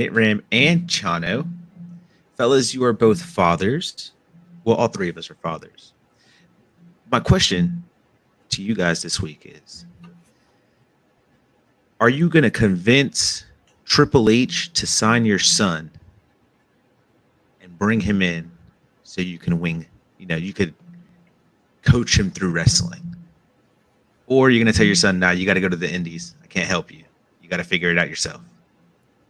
Nitram and Chano. Fellas, you are both fathers. Well, all three of us are fathers. My question to you guys this week is, are you going to convince Triple H to sign your son and bring him in so you can you could coach him through wrestling? Or are you going to tell your son, nah, you got to go to the indies. I can't help you. You got to figure it out yourself.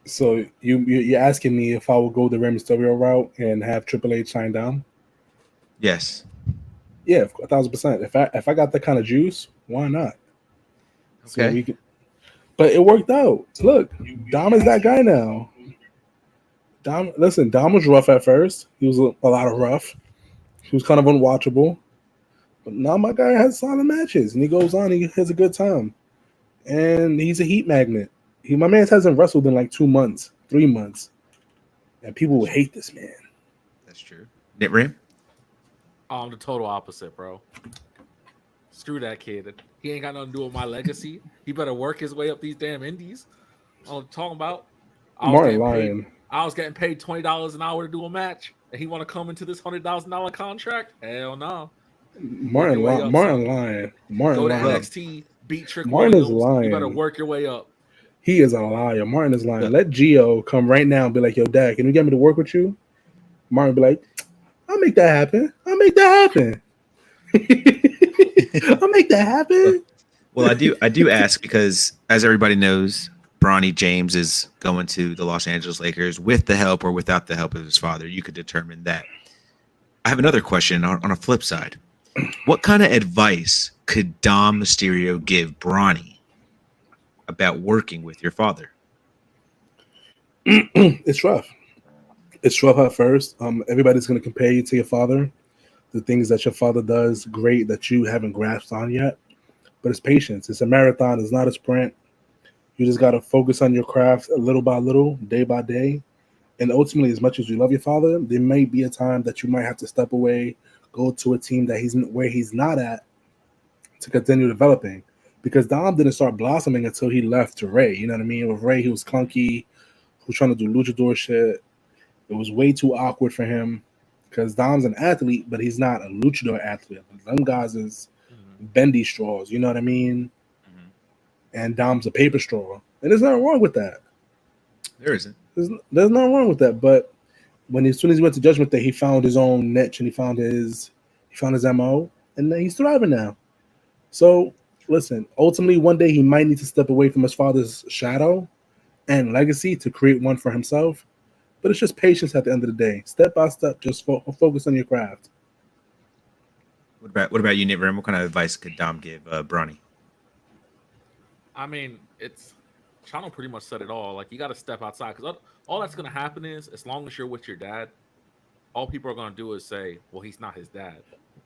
So you're asking me if I will go the Rey Mysterio route and have Triple H sign down? Yes. Yeah, 1,000%. If I got that kind of juice, why not? Okay. So we can, but it worked out. Look, Dom is that guy now. Dom was rough at first. He was a lot of rough. He was kind of unwatchable. But now my guy has solid matches, and he goes on. He has a good time, and he's a heat magnet. My man hasn't wrestled in like 2 months, 3 months, and people will hate this man. That's true. Nitram? I'm the total opposite, bro. Screw that kid. He ain't got nothing to do with my legacy. He better work his way up these damn indies. I'm talking about. I was getting paid $20 an hour to do a match, and he want to come into this $100,000 contract? Hell no. Martin lying. Martin Go to lying. NXT, beat Trick Martin Williams. is lying. You better work your way up. He is a liar. Martin is lying. Let Gio come right now and be like, yo, Dad, can you get me to work with you? Martin be like, I'll make that happen. I'll make that happen. Well, I do ask because, as everybody knows, Bronny James is going to the Los Angeles Lakers with the help or without the help of his father. You could determine that. I have another question on a flip side. What kind of advice could Dom Mysterio give Bronny about working with your father? It's rough. It's rough at first. Everybody's going to compare you to your father. The things that your father does great that you haven't grasped on yet. But it's patience. It's a marathon. It's not a sprint. You just got to focus on your craft little by little, day by day. And ultimately, as much as you love your father, there may be a time that you might have to step away, go to a team that he's not at to continue developing. Because Dom didn't start blossoming until he left to Ray. You know what I mean? With Ray, he was clunky. He was trying to do luchador shit. It was way too awkward for him because Dom's an athlete, but he's not a luchador athlete. Them guys is bendy straws. You know what I mean? Mm-hmm. And Dom's a paper straw. And there's nothing wrong with that. There isn't. There's nothing wrong with that. But as soon as he went to Judgment Day, he found his own niche and he found his MO, and he's thriving now. So listen, ultimately, one day he might need to step away from his father's shadow and legacy to create one for himself. But it's just patience at the end of the day. Step by step, just focus on your craft. What about you, Nitram? What kind of advice could Dom give Bronny? I mean, Chano pretty much said it all. Like, you got to step outside because all that's going to happen is, as long as you're with your dad, all people are going to do is say, well, he's not his dad.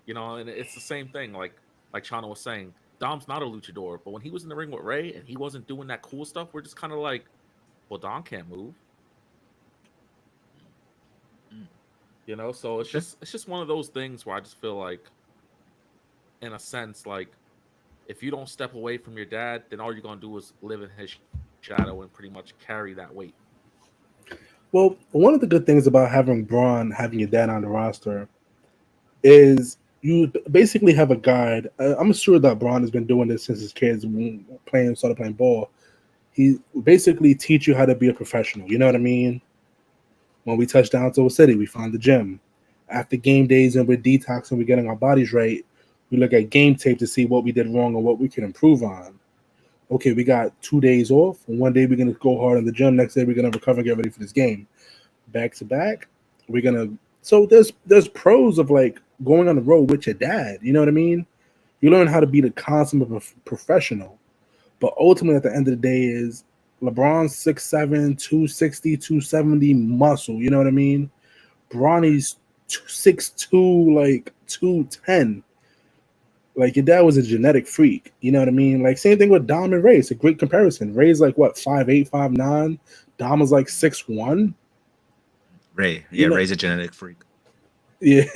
You know, and it's the same thing. Like Chano was saying, Dom's not a luchador, but when he was in the ring with Ray and he wasn't doing that cool stuff, we're just kind of like, well, Dom can't move. You know, so it's just one of those things where I just feel like, in a sense, like, if you don't step away from your dad, then all you're going to do is live in his shadow and pretty much carry that weight. Well, one of the good things about having your dad on the roster is you basically have a guide. I'm sure that Braun has been doing this since his kids started playing ball. He basically teach you how to be a professional. You know what I mean? When we touch down to a city, we find the gym. After game days and we're detoxing, we're getting our bodies right, we look at game tape to see what we did wrong and what we can improve on. Okay, we got 2 days off. And one day we're going to go hard in the gym. Next day we're going to recover and get ready for this game. Back to back, we're going to... So there's pros of, like, going on the road with your dad. You know what I mean? You learn how to be the consummate professional. But ultimately, at the end of the day, is LeBron's 6'7", 260, 270 muscle. You know what I mean? Bronny's 6'2", like 210. Like, your dad was a genetic freak. You know what I mean? Like, same thing with Dom and Ray. It's a great comparison. Ray's like, what, 5'8", 5'9"? Dom is like 6'1". Ray. Yeah, Ray's a genetic freak. Yeah.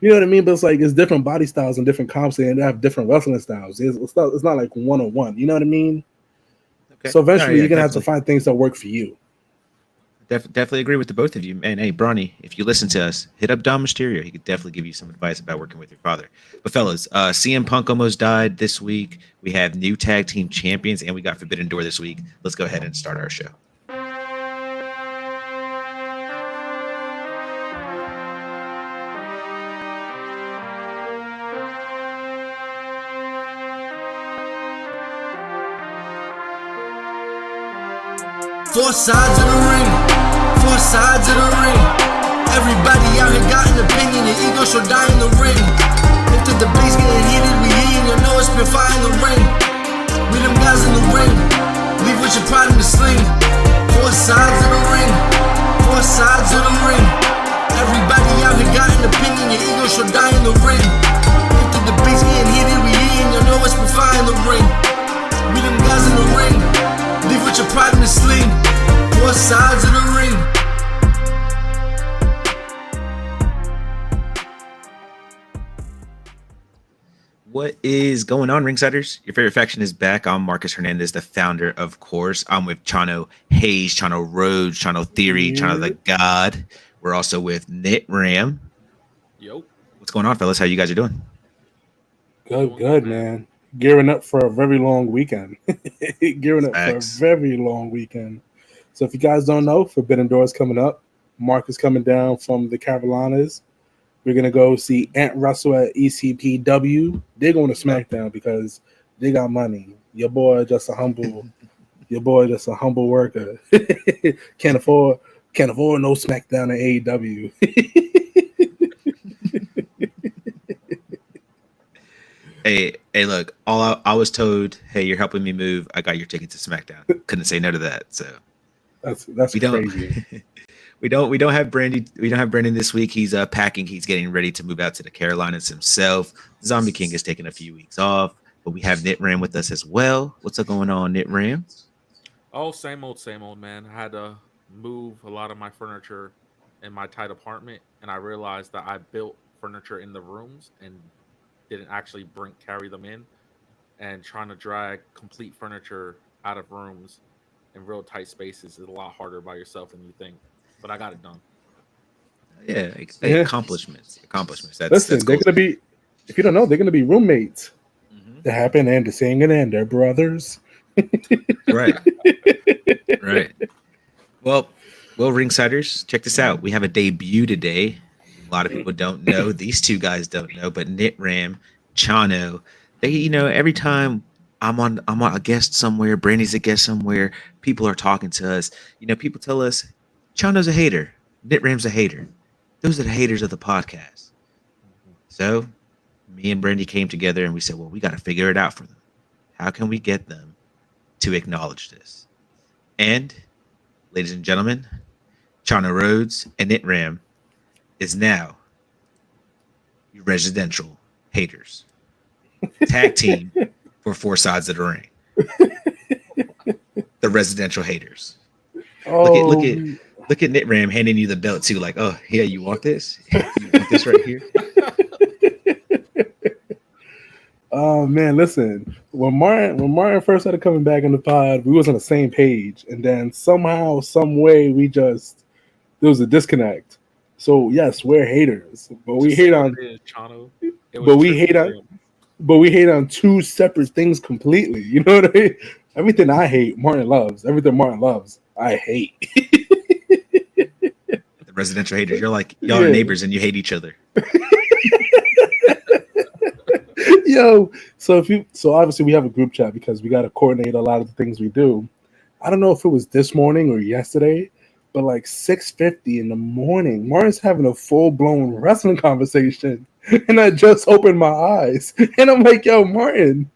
You know what I mean? But it's different body styles and different comps, and they have different wrestling styles. It's not like one-on-one. You know what I mean? So eventually, yeah, you're gonna have to definitely. find things that work for you. Definitely agree with the both of you. And hey, Bronny, if you listen to us, hit up Dom Mysterio. He could definitely give you some advice about working with your father. But fellas, CM Punk almost died this week. We have new tag team champions, and we got Forbidden Door this week. Let's go ahead and start our show. Four sides of the ring, four sides of the ring. Everybody out here got an opinion, your ego shall die in the ring. If the debate's getting heated, we heating, you know it's been fire in the ring. We them guys in the ring, leave with your pride in the sling. Four sides of the ring, four sides of the ring. Everybody out here got an opinion, your ego shall die in the ring. If the debate's getting heated, we heating, you know it's been fire in the ring. We them guys in the ring, leave with your pride in the sling. Four sides of the ring. What is going on, Ringsiders? Your favorite faction is back. I'm Marcus Hernandez, the founder, of course. I'm with Chano Hayes, Chano Rhodes, Chano Theory, Chano the God. We're also with Nitram. Yo. What's going on, fellas? How you guys are doing? Good, man. Gearing up for a very long weekend. Gearing up for a very long weekend. So if you guys don't know, Forbidden Door is coming up. Mark is coming down from the Carolinas. We're going to go see Ant Russell at ECPW. They're going to SmackDown because they got money. Your boy just a humble worker. Can't afford no SmackDown at AEW. Hey, look, I was told, hey, you're helping me move. I got your ticket to SmackDown. Couldn't say no to that. So that's crazy. We don't have Brandy. We don't have Brandon this week. He's packing. He's getting ready to move out to the Carolinas himself. Zombie King is taking a few weeks off, but we have Nitram with us as well. What's up going on, Nitram? Oh, same old, man. I had to move a lot of my furniture in my tight apartment, and I realized that I built furniture in the rooms and didn't actually carry them in. And trying to drag complete furniture out of rooms in real tight spaces is a lot harder by yourself than you think. But I got it done. Yeah, accomplishments. Listen, that's they're cool. gonna be. If you don't know, they're gonna be roommates. Mm-hmm. They happen and the singing and they're brothers. Right. Well, Ringsiders, check this out. We have a debut today. A lot of people don't know. These two guys don't know, but Nitram, Chano, they, every time I'm on a guest somewhere, Brandy's a guest somewhere, people are talking to us. People tell us Chano's a hater, Nitram's a hater. Those are the haters of the podcast. So me and Brandy came together and we said, well, we got to figure it out for them. How can we get them to acknowledge this? And ladies and gentlemen, Chano Rhodes and Nitram is now your residential haters. Tag team for four sides of the ring. The residential haters. Oh. Look at Nitram handing you the belt too, like, oh yeah, you want this? You want this right here? Oh man, listen. When Martin first started coming back in the pod, we was on the same page, and then somehow, some way, there was a disconnect. So yes, we're haters, but we hate on Chano. But we hate on two separate things completely. You know what I mean? Everything I hate, Martin loves. Everything Martin loves, I hate. The residential haters. You're like, y'all are neighbors and you hate each other. Yo, so obviously we have a group chat because we got to coordinate a lot of the things we do. I don't know if it was this morning or yesterday, but like 6:50 in the morning, Martin's having a full-blown wrestling conversation, and I just opened my eyes, and I'm like, yo, Martin,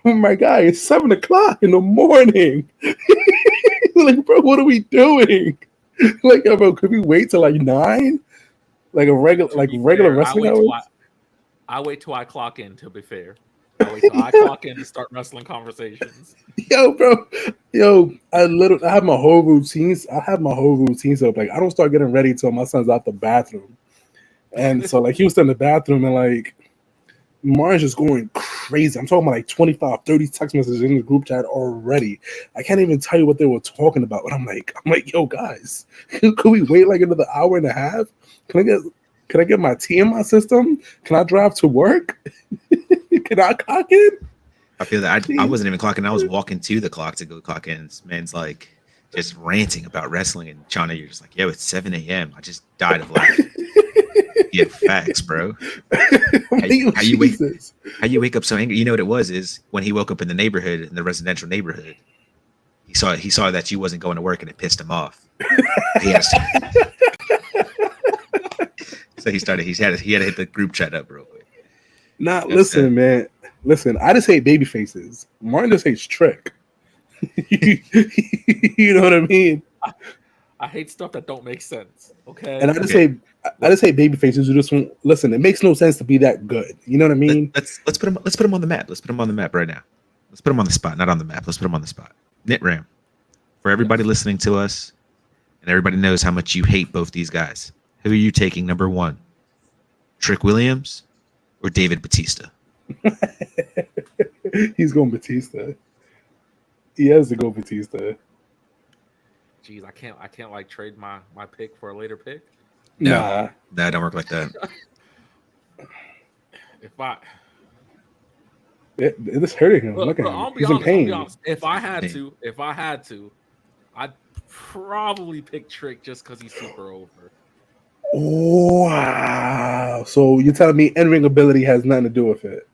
oh my God, it's 7 o'clock in the morning. Like, bro, what are we doing? Like, yo, bro, could we wait till like 9? Like regular wrestling hours? I wait till I clock in, to be fair. I wait till I clock in to start wrestling conversations. Yo, bro. I have my whole routine. I have my whole routine set up. Like, I don't start getting ready till my son's out the bathroom. And so, like, he was in the bathroom and, like, Martin's just going crazy. I'm talking about like 25, 30 text messages in the group chat already. I can't even tell you what they were talking about. But I'm like, yo, guys, could we wait like another hour and a half? Can I get my tea in my system? Can I drive to work? Can I clock in? I feel that I wasn't even clocking. I was walking to the clock to go clock in. This man's like just ranting about wrestling, and Chano, you're just like, yo, it's 7 a.m. I just died of laughing. Yeah, facts, bro. How you wake up so angry? You know what it was is when he woke up in the neighborhood, in the residential neighborhood, he saw that you wasn't going to work, and it pissed him off. So he had to hit the group chat up real quick. Nah, listen, man. Listen, I just hate baby faces. Martin just hates Trick. You know what I mean? I hate stuff that don't make sense. Okay. And I just hate baby faces who just won't listen. It makes no sense to be that good. You know what I mean? Let's put him on the map. Let's put him on the map right now. Let's put him on the spot, not on the map. Let's put him on the spot. Nitram. For everybody listening to us, and everybody knows how much you hate both these guys. Who are you taking number one? Trick Williams or David Batista? He's going Batista. He has to go Batista. Jeez, I can't like trade my pick for a later pick. No, that don't work like that. It's hurting him. Look at him. He's in pain. If I had to, I'd probably pick Trick just because he's super over. Wow. So you're telling me in-ring ability has nothing to do with it?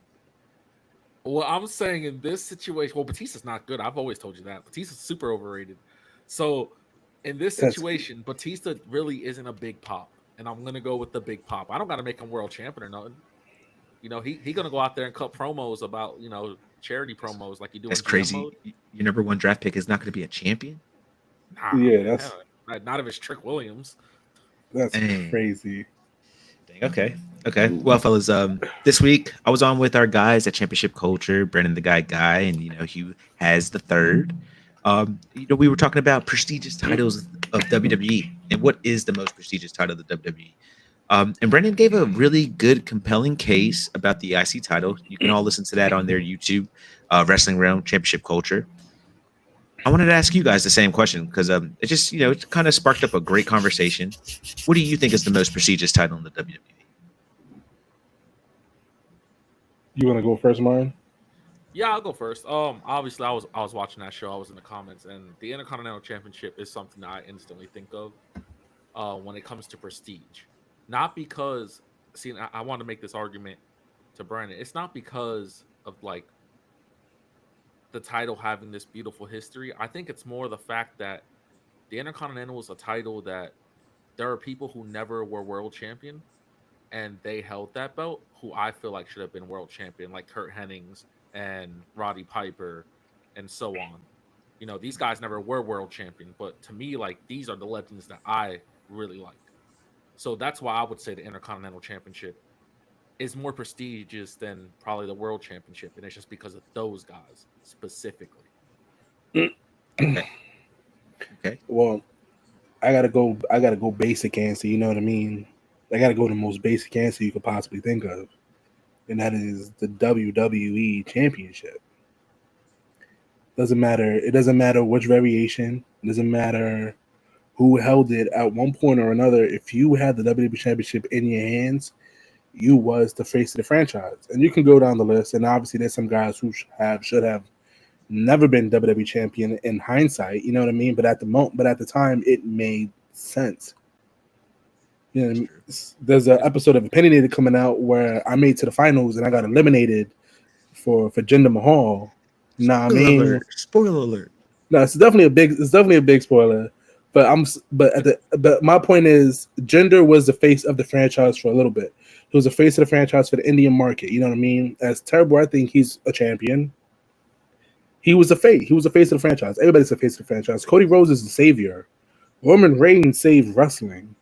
Well, I'm saying in this situation, well, Batista's not good. I've always told you that. Batista's super overrated. So in this situation, Batista really isn't a big pop. And I'm going to go with the big pop. I don't got to make him world champion or nothing. You know, he going to go out there and cut promos about, you know, charity promos like you do. That's crazy. Mode. Your number one draft pick is not going to be a champion? Nah, yeah, not if it's Trick Williams. That's crazy. Okay. Well, fellas, this week I was on with our guys at Championship Culture, Brennan the Guy, and you know Hugh has the third. You know, we were talking about prestigious titles of WWE and what is the most prestigious title of the WWE. And Brendan gave a really good, compelling case about the IC title. You can all listen to that on their YouTube, Wrestling Realm Championship Culture. I wanted to ask you guys the same question because it just, you know, it kind of sparked up a great conversation. What do you think is the most prestigious title in the WWE? You want to go first, Martin? Yeah, I'll go first. Obviously, I was watching that show. I was in the comments, and the Intercontinental Championship is something that I instantly think of when it comes to prestige. Not because, see, I want to make this argument to Brandon. It's not because of like the title having this beautiful history. I think it's more the fact that the Intercontinental is a title that there are people who never were world champion, and they held that belt who I feel like should have been world champion, like Kurt Hennings and Roddy Piper and so on. You know, these guys never were world champion, but to me, like, these are the legends that I really like. So that's why I would say the Intercontinental Championship is more prestigious than probably the World Championship, and it's just because of those guys specifically. Okay. Well, I gotta go basic answer. You know what I mean? I gotta go the most basic answer you could possibly think of, and that is the WWE Championship. Doesn't matter. It doesn't matter which variation. It doesn't matter who held it at one point or another. If you had the WWE Championship in your hands, you was the face of the franchise. And you can go down the list, and obviously there's some guys who should have never been WWE champion in hindsight. You know what I mean? But at the time, it made sense. You know, there's an episode of Opinionated coming out where I made to the finals and I got eliminated for Jinder Mahal. Nah, I mean, spoiler alert. No, it's definitely a big spoiler. But my point is, Jinder was the face of the franchise for a little bit. He was the face of the franchise for the Indian market. You know what I mean? As terrible, I think he's a champion. He was a face. He was the face of the franchise. Everybody's the face of the franchise. Cody Rhodes is the savior. Roman Reigns saved wrestling.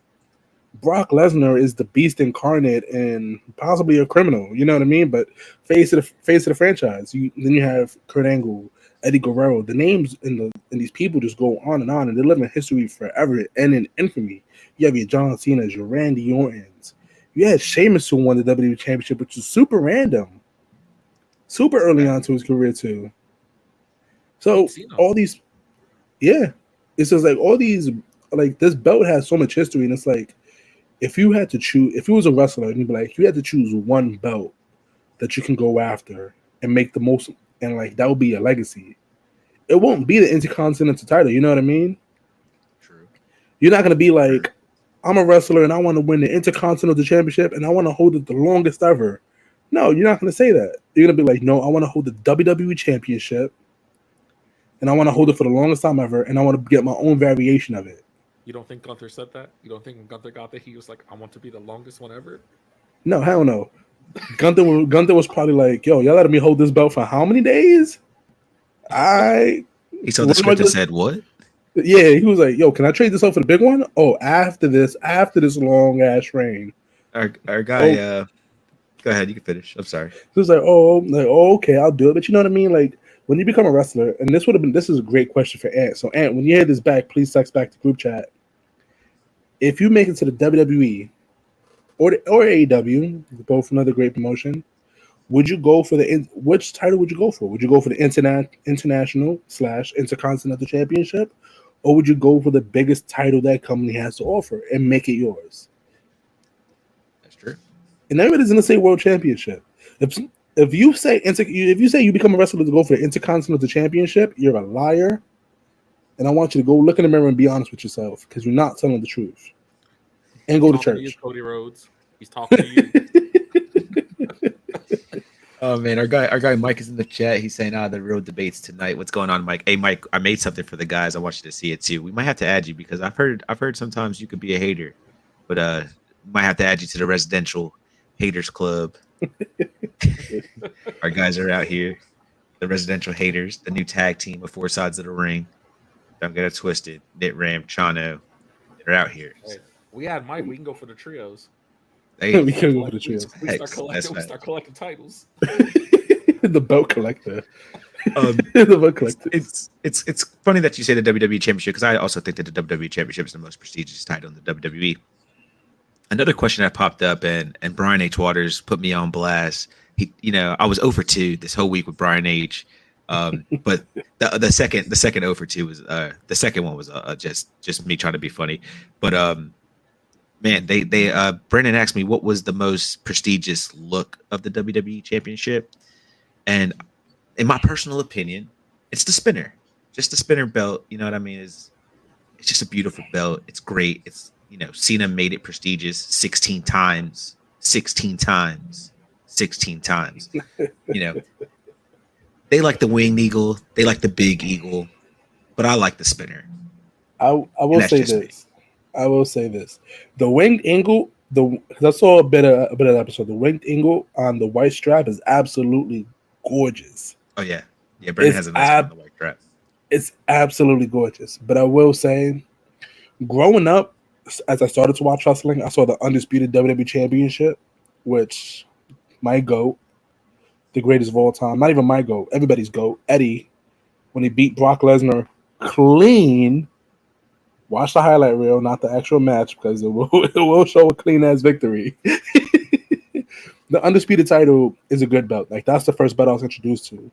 Brock Lesnar is the beast incarnate and possibly a criminal. You know what I mean? But face of the franchise. Then you have Kurt Angle, Eddie Guerrero. The names and these people just go on, and they live in history forever and in infamy. You have your John Cena's, your Randy Ortons, You had Sheamus who won the WWE Championship, which is super random, super early on to his career too. So all these, yeah, it's just like all these, like this belt has so much history, and it's like if you had to choose, if you was a wrestler, and you'd be like, you had to choose one belt that you can go after and make the most, and like that would be a legacy. It won't be the Intercontinental title, you know what I mean? True. You're not gonna be like, I'm a wrestler and I want to win the Intercontinental Championship and I want to hold it the longest ever. No, you're not gonna say that. You're gonna be like, no, I want to hold the WWE Championship and I want to hold it for the longest time ever, and I want to get my own variation of it. You don't think Gunther said that? You don't think when Gunther got there, he was like, I want to be the longest one ever? No, hell no. Gunther was probably like, yo, y'all letting me hold this belt for how many days? He saw the script and said, what? Yeah, he was like, yo, can I trade this out for the big one? Oh, after this long ass reign. Our guy, go ahead, you can finish. I'm sorry. He was like, okay, I'll do it. But you know what I mean? Like, when you become a wrestler, and this is a great question for Ant. So, Ant, when you hear this back, please text back to group chat. If you make it to the WWE or AEW, both another great promotion, would you go for which title would you go for? Would you go for the International/Intercontinental Championship, or would you go for the biggest title that company has to offer and make it yours? That's true. And everybody's gonna say World Championship. If you say you become a wrestler to go for the Intercontinental Championship, you're a liar. And I want you to go look in the mirror and be honest with yourself, because you're not telling the truth. And go to church. Cody Rhodes. He's talking to you. Oh man, our guy Mike is in the chat. He's saying, the real debates tonight. What's going on, Mike? Hey Mike, I made something for the guys. I want you to see it too. We might have to add you, because I've heard sometimes you could be a hater, but might have to add you to the residential haters club. Our guys are out here, the residential haters, the new tag team of 4 sides of the ring. Don't get it twisted. Nitram, Chano, they're out here. Hey, we had Mike. We can go for the trios. Hey, we can go for the trios. We start collecting titles. The belt collector. The belt collector. It's funny that you say the WWE Championship, because I also think that the WWE Championship is the most prestigious title in the WWE. Another question that popped up, and Brian H. Waters put me on blast. I was 0 for 2 this whole week with Brian H. But the second 0 for 2 was the second one was just me trying to be funny. But man, they Brennan asked me what was the most prestigious look of the WWE Championship, and in my personal opinion, it's the spinner. Just the spinner belt. You know what I mean? It's just a beautiful belt. It's great. It's Cena made it prestigious 16 times. 16 times. 16 times. They like the winged eagle. They like the big eagle, but I like the spinner. I will say this. I will say this: the winged eagle. I saw a bit of the episode. The winged eagle on the white strap is absolutely gorgeous. Oh yeah, Brandon has a nice one on the white strap. It's absolutely gorgeous. But I will say, growing up, as I started to watch wrestling, I saw the undisputed WWE Championship, which my GOAT, the greatest of all time, not even my GOAT, everybody's GOAT, Eddie, when he beat Brock Lesnar clean. Watch the highlight reel, not the actual match, because it will show a clean ass victory. The undisputed title is a good belt. Like, that's the first belt I was introduced to.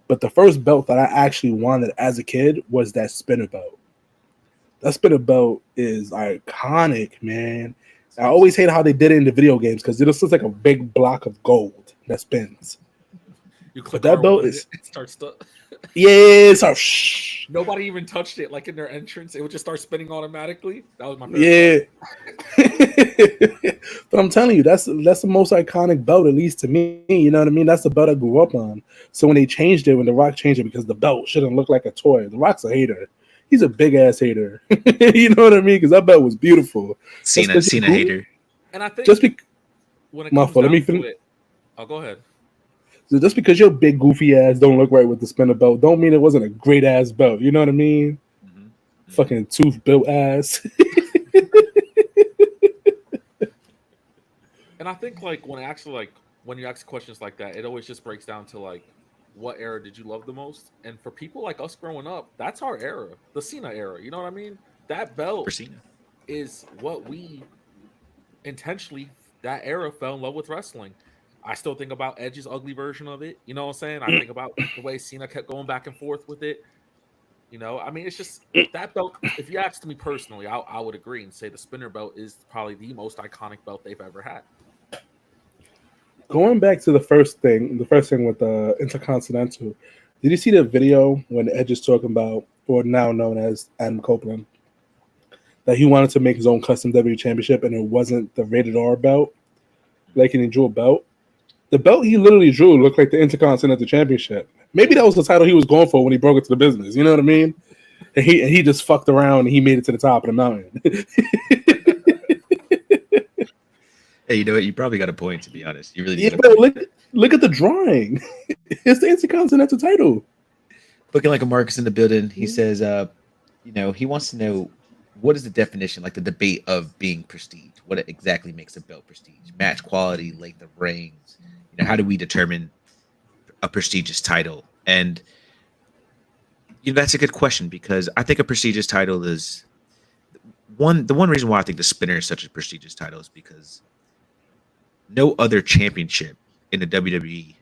But the first belt that I actually wanted as a kid was that spinner belt. That spinner belt is iconic, man. I always hate how they did it in the video games, because it just looks like a big block of gold that spins. You click that belt it starts to. Yeah, it's Nobody even touched it. Like in their entrance, it would just start spinning automatically. That was my favorite. Yeah. But I'm telling you, that's the most iconic belt, at least to me. You know what I mean? That's the belt I grew up on. So when they changed it, when The Rock changed it, because the belt shouldn't look like a toy. The Rock's a hater. He's a big ass hater. You know what I mean? Because that belt was beautiful. Cena hater. And I think when it comes down to it, oh, go ahead. So just because your big goofy ass don't look right with the spinner belt, don't mean it wasn't a great ass belt. You know what I mean? Mm-hmm. Fucking tooth built ass. And I think when you ask questions like that, it always just breaks down to what era did you love the most? And for people like us growing up, that's our era, the Cena era. You know what I mean? That belt is what we intentionally that era fell in love with wrestling. I still think about Edge's ugly version of it. You know what I'm saying? I think about the way Cena kept going back and forth with it. You know, I mean, it's just that belt. If you asked me personally, I would agree and say the spinner belt is probably the most iconic belt they've ever had. Going back to the first thing with the Intercontinental, did you see the video when Edge is talking about, or now known as Adam Copeland, that he wanted to make his own custom WWE Championship and it wasn't the Rated R belt? Like, he drew a belt. The belt he literally drew looked like the Intercontinental Championship. Maybe that was the title he was going for when he broke into the business. You know what I mean? And he just fucked around and he made it to the top of the mountain. Hey, you know what? You probably got a point, to be honest. You really Yeah, bro, look at the drawing. It's the Intercontinental title. Looking like a Markus in the building. He says, you know, he wants to know what is the definition, like the debate of being prestige. What exactly makes a belt prestige? Match quality, length of reigns. You know, how do we determine a prestigious title? And you know, that's a good question, because I think a prestigious title is the one reason why I think the spinner is such a prestigious title is because no other championship in the WWE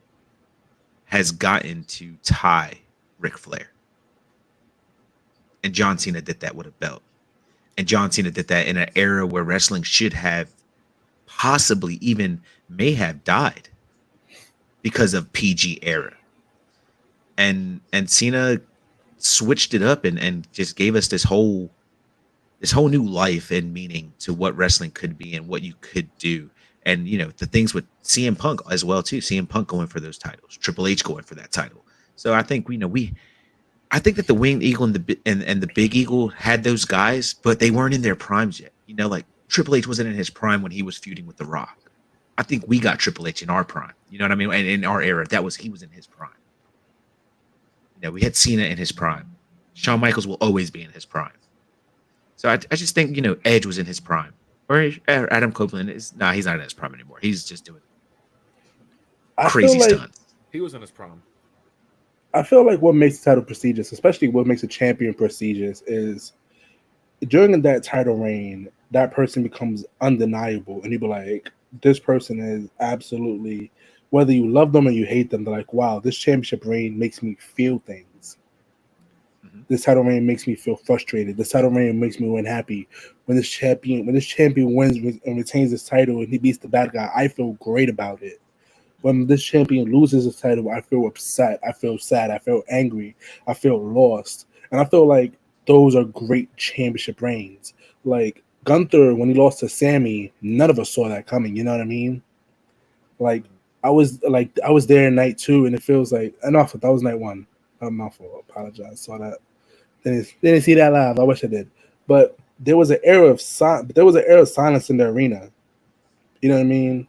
has gotten to tie Ric Flair. And John Cena did that with a belt. And John Cena did that in an era where wrestling should have possibly even may have died because of PG era. And Cena switched it up and just gave us this whole new life and meaning to what wrestling could be and what you could do. And, you know, the things with CM Punk as well, too. CM Punk going for those titles. Triple H going for that title. So I think, I think that the Winged Eagle and the Big Eagle had those guys, but they weren't in their primes yet. You know, like Triple H wasn't in his prime when he was feuding with The Rock. I think we got Triple H in our prime. You know what I mean? And in our era, he was in his prime. You know, we had Cena in his prime. Shawn Michaels will always be in his prime. So I just think, you know, Edge was in his prime. Or Adam Copeland he's not in his prime anymore. He's just doing crazy stunts. He was in his prime. I feel like what makes the title prestigious, especially what makes a champion prestigious, is during that title reign, that person becomes undeniable. And you be like, this person is absolutely, whether you love them or you hate them, they're like, wow, this championship reign makes me feel things. This title reign makes me feel frustrated. This title reign makes me unhappy. When this champion wins and retains this title and he beats the bad guy, I feel great about it. When this champion loses his title, I feel upset. I feel sad. I feel angry. I feel lost. And I feel like those are great championship reigns. Like Gunther, when he lost to Sammy, none of us saw that coming. You know what I mean? Like I was there in night 2, and it feels like enough. That was night 1. I'm not for apologize. Saw that. Didn't see that live. I wish I did. But there was an era of silence in the arena. You know what I mean?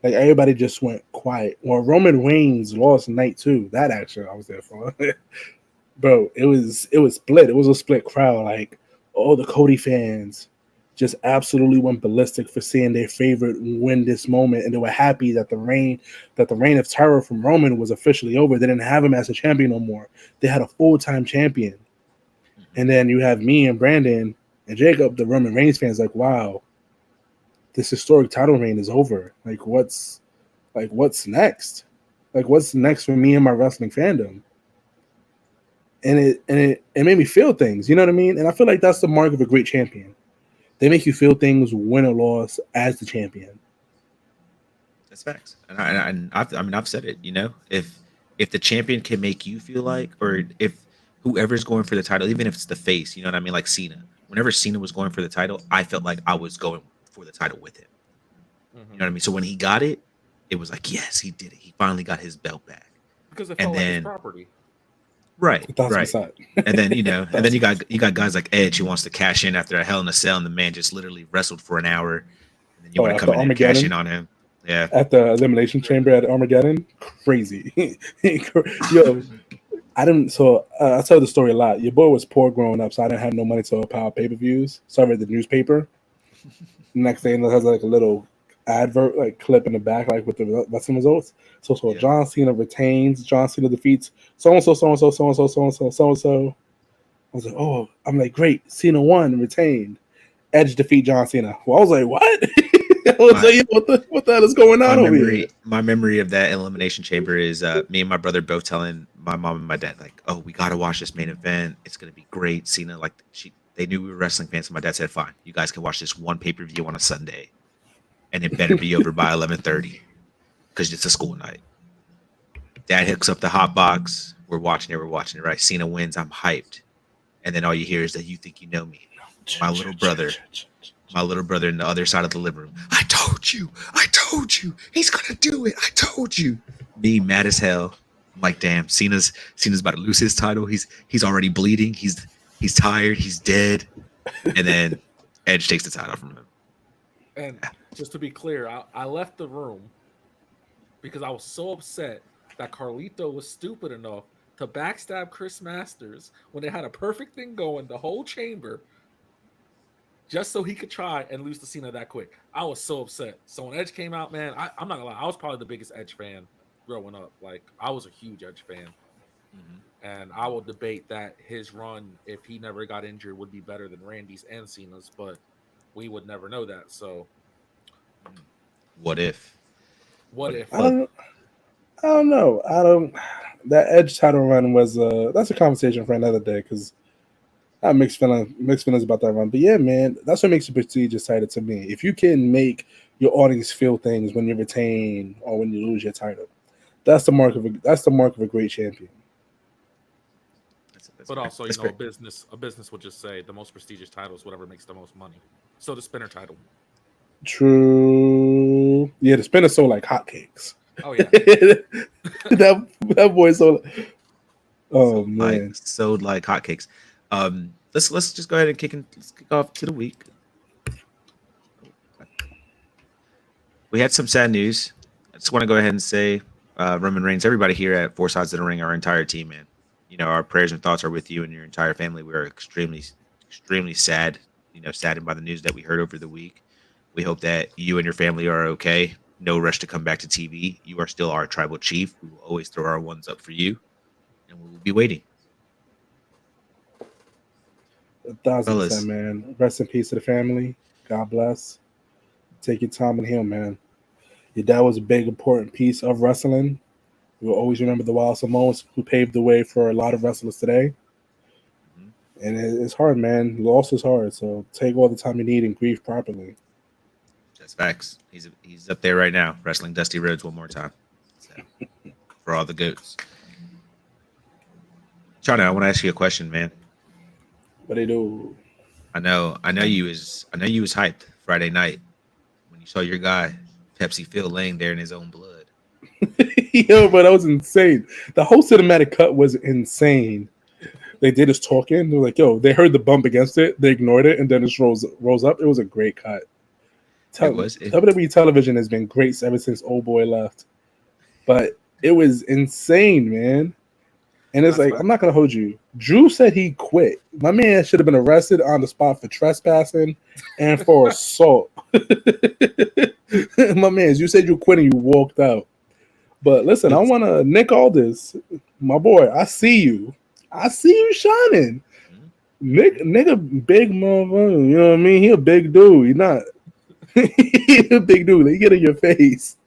Like everybody just went quiet. When Roman Reigns lost night 2, that actually I was there for. Bro, it was split. It was a split crowd. Like all the Cody fans just absolutely went ballistic for seeing their favorite win this moment, and they were happy that the reign of terror from Roman was officially over. They didn't have him as a champion no more. They had a full-time champion. And then you have me and Brandon and Jacob, the Roman Reigns fans, like, wow, this historic title reign is over. Like, what's next? Like, what's next for me and my wrestling fandom? And it made me feel things, you know what I mean? And I feel like that's the mark of a great champion. They make you feel things, win or loss, as the champion. That's facts. And I've said it, you know, if the champion can make you feel like, or if whoever's going for the title, even if it's the face, you know what I mean? Like Cena. Whenever Cena was going for the title, I felt like I was going for the title with him. You know what I mean? So when he got it, it was like, yes, he did it. He finally got his belt back. Because it felt like his property. Right. And then, you know, and then you got guys like Edge who wants to cash in after a Hell in a Cell, and the man just literally wrestled for an hour. And then you want to come in and cash in on him. Yeah. At the Elimination Chamber at Armageddon. Crazy. Yo, I tell the story a lot. Your boy was poor growing up, so I didn't have no money to power pay-per-views. So I read the newspaper. Next thing, it has like a little advert, like clip in the back, like with the wrestling results. So John Cena retains, John Cena defeats so-and-so. I was like, oh, I'm like, great. Cena won, retained. Edge defeat John Cena. Well, I was like, what? I was like, what the hell is going on over here? My memory of that elimination chamber is me and my brother both telling my mom and my dad, like, oh, we gotta watch this main event. It's gonna be great. Cena, like, they knew we were wrestling fans, so my dad said, fine, you guys can watch this one pay-per-view on a Sunday, and it better be over by 11:30 because it's a school night. Dad hooks up the hot box. We're watching it, right? Cena wins. I'm hyped. And then all you hear is that you think you know me. My little brother in the other side of the living room. I told you. He's gonna do it. I told you. Me mad as hell. I'm like, damn, Cena's about to lose his title. He's already bleeding. He's tired. He's dead. And then Edge takes the title from him. And just to be clear, I left the room because I was so upset that Carlito was stupid enough to backstab Chris Masters when they had a perfect thing going the whole chamber just so he could try and lose to Cena that quick. I was so upset. So when Edge came out, man, I'm not gonna lie, I was probably the biggest Edge fan growing up. Like, I was a huge Edge fan. Mm-hmm. And I will debate that his run, if he never got injured, would be better than Randy's and Cena's, but we would never know that. So what if? I don't know. That Edge title run was that's a conversation for another day because I have mixed feelings about that run. But yeah, man, that's what makes the Prestige excited to me. If you can make your audience feel things when you retain or when you lose your title, that's the mark of a great champion. But also, you know, a business would just say the most prestigious title is whatever makes the most money. So the spinner title. True. Yeah, the spinner sold like hotcakes. Oh yeah. that boy sold. Oh man, sold like hotcakes. Let's just go ahead and kick off to the week. We had some sad news. I just want to go ahead and say, Roman Reigns, everybody here at Four Sides of the Ring, our entire team, man. You know, our prayers and thoughts are with you and your entire family. We are extremely, extremely sad. You know, saddened by the news that we heard over the week. We hope that you and your family are okay. No rush to come back to TV. You are still our tribal chief. We will always throw our ones up for you, and we will be waiting. 1,000%, man. Rest in peace to the family. God bless. Take your time and heal, man. Your dad was a big, important piece of wrestling. We will always remember the Wild Samoans who paved the way for a lot of wrestlers today. Mm-hmm. And it's hard, man. Loss is hard, so take all the time you need and grieve properly. That's facts. He's up there right now, wrestling Dusty Rhodes one more time. So, for all the goats. Chano, I want to ask you a question, man. What they do? I know you was hyped Friday night when you saw your guy Pepsi Phil laying there in his own blood. Yo, but that was insane. The whole cinematic cut was insane. They did his talking. They were like, yo, they heard the bump against it. They ignored it, and then it rolls up. It was a great cut. WWE television has been great ever since Old Boy left. But it was insane, man. And it's like, I'm not going to hold you. Drew said he quit. My man should have been arrested on the spot for trespassing and for assault. My man, you said you quit and you walked out. But listen, I want to Nick Aldis, my boy. I see you. I see you shining. Nick a big motherfucker. You know what I mean? He a big dude. He not. He a big dude. He get in your face.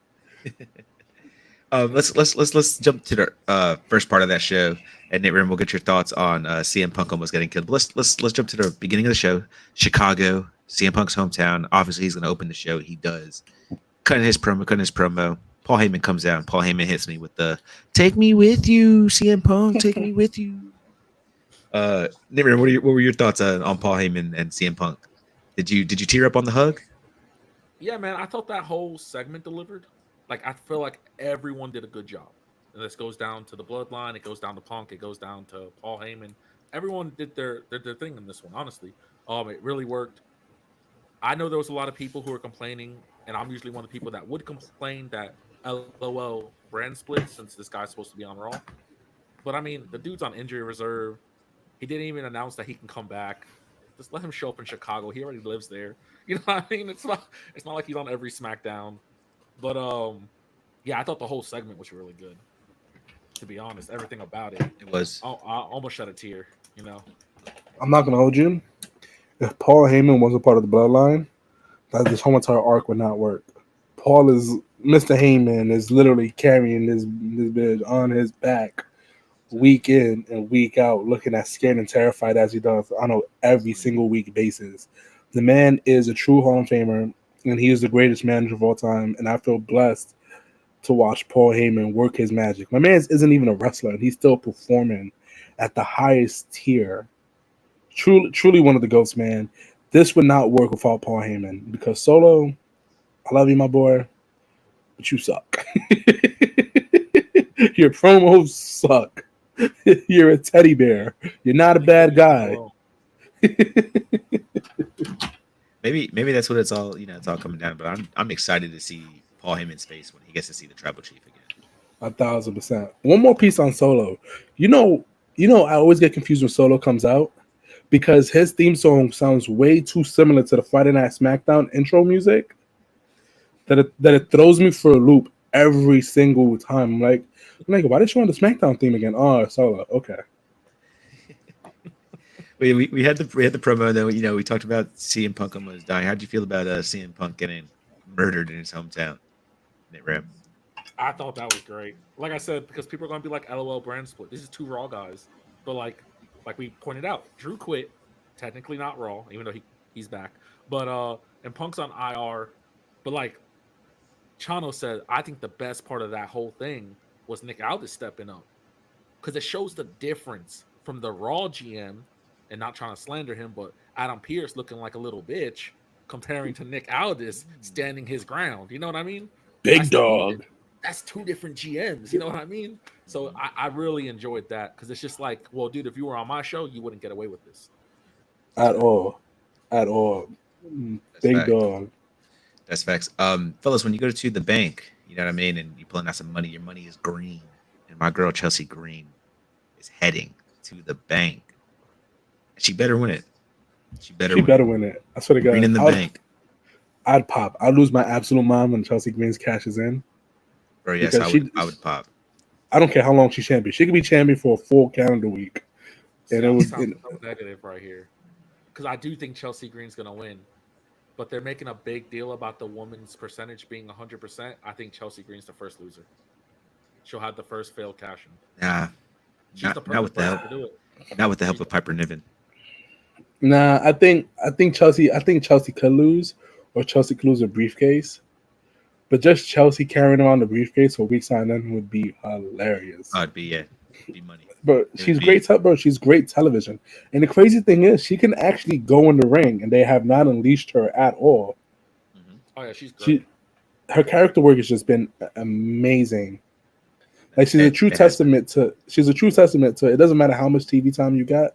Let's jump to the first part of that show, and Nitram, we'll get your thoughts on CM Punk almost getting killed. But let's jump to the beginning of the show. Chicago, CM Punk's hometown. Obviously, he's going to open the show. He does. Cutting his promo. Paul Heyman comes down. Paul Heyman hits me with the "Take me with you, CM Punk. Take me with you." Nitram, what were your thoughts on Paul Heyman and CM Punk? Did you tear up on the hug? Yeah, man. I thought that whole segment delivered. Like, I feel like everyone did a good job. And this goes down to the Bloodline. It goes down to Punk. It goes down to Paul Heyman. Everyone did their thing in this one, honestly. It really worked. I know there was a lot of people who were complaining, and I'm usually one of the people that would complain that LOL brand split since this guy's supposed to be on Raw. But, I mean, the dude's on injury reserve. He didn't even announce that he can come back. Just let him show up in Chicago. He already lives there. You know what I mean? It's not like he's on every SmackDown. But yeah, I thought the whole segment was really good. To be honest, everything about it. It was. I almost shed a tear. You know. I'm not gonna hold you. If Paul Heyman wasn't part of the Bloodline, that this whole entire arc would not work. Paul is Mr. Heyman is literally carrying this bitch on his back week in and week out, looking as scared and terrified as he does on a every single week basis. The man is a true Hall of Famer, and he is the greatest manager of all time. And I feel blessed to watch Paul Heyman work his magic. My man isn't even a wrestler, and he's still performing at the highest tier. Truly one of the GOATs, man. This would not work without Paul Heyman because Solo, I love you, my boy, but you suck. Your promos suck. You're a teddy bear. You're not a bad guy. Maybe that's what it's all. It's all coming down. But I'm excited to see Paul Heyman's face when he gets to see the Tribal Chief again. 1,000%. One more piece on Solo. I always get confused when Solo comes out because his theme song sounds way too similar to the Friday Night SmackDown intro music that it throws me for a loop every single time. I'm like, why did you want the SmackDown theme again? Oh, Solo. Okay. we had the promo, and then we talked about CM Punk almost dying. How'd you feel about CM Punk getting murdered in his hometown? Nitram. I thought that was great. Like I said, because people are going to be like, LOL brand split. This is two Raw guys. But like we pointed out, Drew quit. Technically not Raw, even though he's back. But and Punk's on IR. But like Chano said, I think the best part of that whole thing was Nick Aldis stepping up. Because it shows the difference from the Raw GM, and not trying to slander him, but Adam Pearce looking like a little bitch comparing to Nick Aldis standing his ground. You know what I mean? Big dog. That's two different GMs. You know what I mean? So I really enjoyed that because it's just like, well, dude, if you were on my show, you wouldn't get away with this. At all. Big dog. That's facts. Fellas, when you go to the bank, you know what I mean, and you pulling out some money, your money is green. And my girl Chelsea Green is heading to the bank. She better win it. She better win it. I swear to God. Green in the bank. I'd pop. I'd lose my absolute mind when Chelsea Green's cashes in. Bro, yes, I would pop. I don't care how long she's champion. She could be champion for a full calendar week. And it was so negative right here. Because I do think Chelsea Green's going to win. But they're making a big deal about the woman's percentage being 100%. I think Chelsea Green's the first loser. She'll have the first failed cash in. Nah. Not with the help. Not with the help of Piper Niven. Nah, I think Chelsea could lose, or Chelsea could lose a briefcase. But just Chelsea carrying around the briefcase for weeks on end would be hilarious. Oh, it'd be money. But she's great, bro. She's great television. And the crazy thing is, she can actually go in the ring, and they have not unleashed her at all. Mm-hmm. Oh yeah, she's great. Her character work has just been amazing. Like she's a true testament to. It doesn't matter how much TV time you got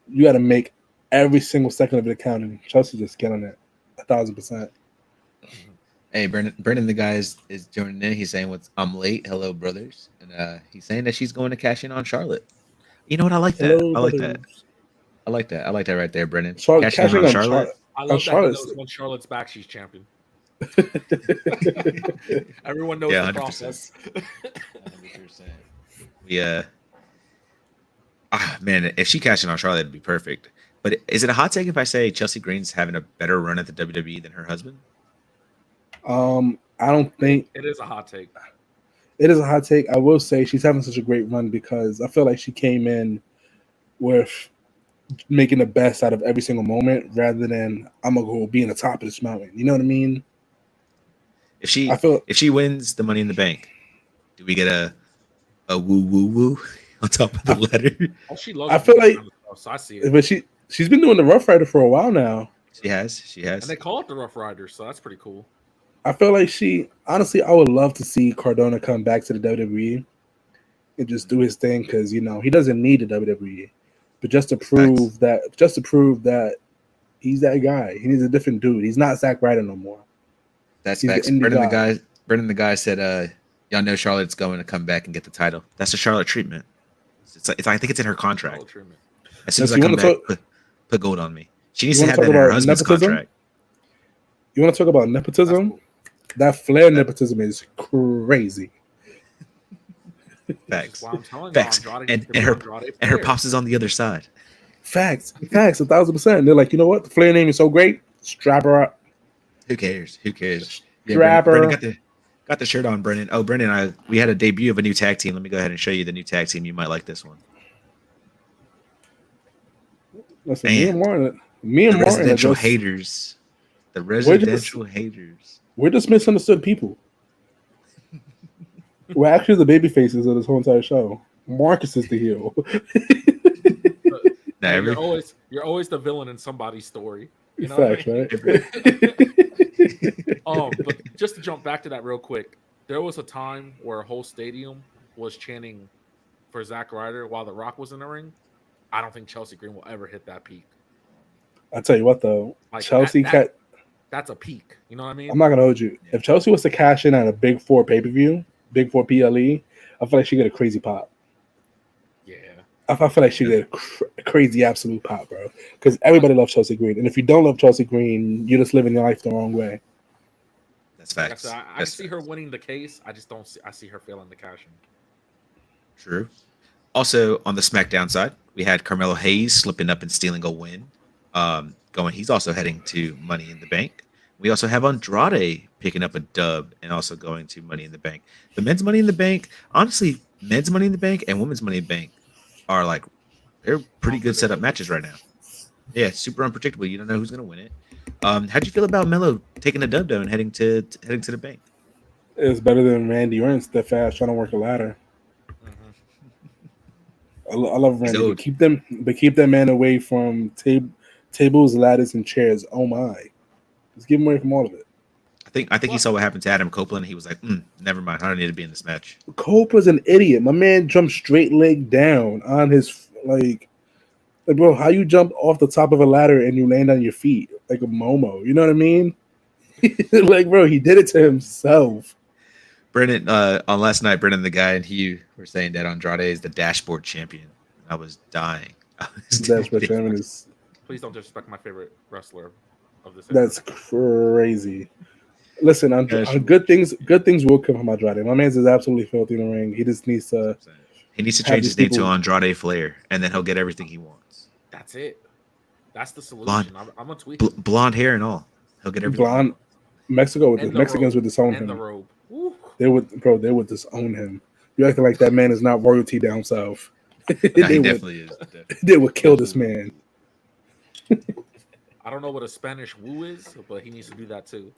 to make every single second of it counting. Chelsea's just killing it, 1,000%. Hey, Brendan, the guy is joining in. He's saying, I'm late. Hello, brothers. And he's saying that she's going to cash in on Charlotte. You know what? I like that. I like that right there, Brendan. Cashing in on Charlotte. I love that when Charlotte's back, she's champion. Everyone knows the process. 100%. Man, if she cashed in on Charlotte, it'd be perfect. But is it a hot take if I say Chelsea Green's having a better run at the WWE than her husband? I don't think it is a hot take. It is a hot take. I will say she's having such a great run because I feel like she came in with making the best out of every single moment rather than I'm gonna go be in the top of this mountain. You know what I mean? If she wins the Money in the Bank, do we get a woo woo woo on top of the letter? Oh, she loves. I feel like, so I see it. But she's been doing the Rough Rider for a while now. She has, and they call it the Rough Rider, so that's pretty cool. I feel like honestly, I would love to see Cardona come back to the WWE and just do his thing because he doesn't need the WWE, but just to prove that he's that guy. He needs a different dude. He's not Zack Ryder no more. That's facts. Brendan the guy said, y'all know Charlotte's going to come back and get the title. That's a Charlotte treatment. I think it's in her contract. As soon as I come back, put gold on me. She needs to have that in her husband's contract. You want to talk about nepotism? Cool. That Flair nepotism is crazy. Facts. And her pops is on the other side. Facts. 1,000%. They're like, you know what? The Flair name is so great. Strap her up. Who cares? Who cares? Yeah, Strapper. Brendan got the shirt on, Brendan. Oh, Brendan, we had a debut of a new tag team. Let me go ahead and show you the new tag team. You might like this one. Listen, Man, me and the Martin residential are just, haters. The residential haters. we're just misunderstood people. We're actually the baby faces of this whole entire show. Markus is the heel. Nah, you're always the villain in somebody's story. You know Facts, what I mean? right? But just to jump back to that real quick, there was a time where a whole stadium was chanting for Zack Ryder while The Rock was in the ring. I don't think Chelsea Green will ever hit that peak. I tell you what, though, Like Chelsea that's a peak. You know what I mean? I'm not gonna hold you. If Chelsea was to cash in at a Big 4 pay-per-view, Big 4 PLE, I feel like she get a crazy pop. Yeah. I feel like she get a crazy absolute pop, bro. Because everybody loves Chelsea Green, and if you don't love Chelsea Green, you're just living your life the wrong way. That's Like I facts. said, I see her winning the case. I just don't see. I see her failing the cash in. True. Also, on the SmackDown side, we had Carmelo Hayes slipping up and stealing a win. Going, he's also heading to Money in the Bank. We also have Andrade picking up a dub and also going to Money in the Bank. The men's Money in the Bank, honestly, men's Money in the Bank and women's Money in the Bank are like, they're pretty good setup matches right now. Yeah, super unpredictable. You don't know who's going to win it. How'd you feel about Melo taking a dub though and heading to the bank? It's better than Randy Orton that fast trying to work a ladder. I love Randy. But keep that man away from tables, ladders, and chairs. Oh my! Just keep him away from all of it. I think he saw what happened to Adam Copeland. He was like, never mind. I don't need to be in this match. Copeland's an idiot. My man jumped straight leg down on his like bro. How you jump off the top of a ladder and you land on your feet like a Momo? You know what I mean? Like, bro, he did it to himself. Brennan, on last night, Brennan, the guy, and Hugh were saying that Andrade is the dashboard champion. I was dying. Dashboard champion is. Please don't disrespect my favorite wrestler of this. That's crazy. Listen, good things will come from Andrade. My man's is absolutely filthy in the ring. He just needs to. He needs to change his name to Andrade Flair, and then he'll get everything he wants. That's it. That's the solution. I'm gonna tweet. Blonde hair and all. He'll get everything. Blonde. Mexicans would disown him. The robe. They would disown him. You acting like that man is not royalty down south. No, he definitely is. They would kill this man. I don't know what a Spanish woo is, but he needs to do that too.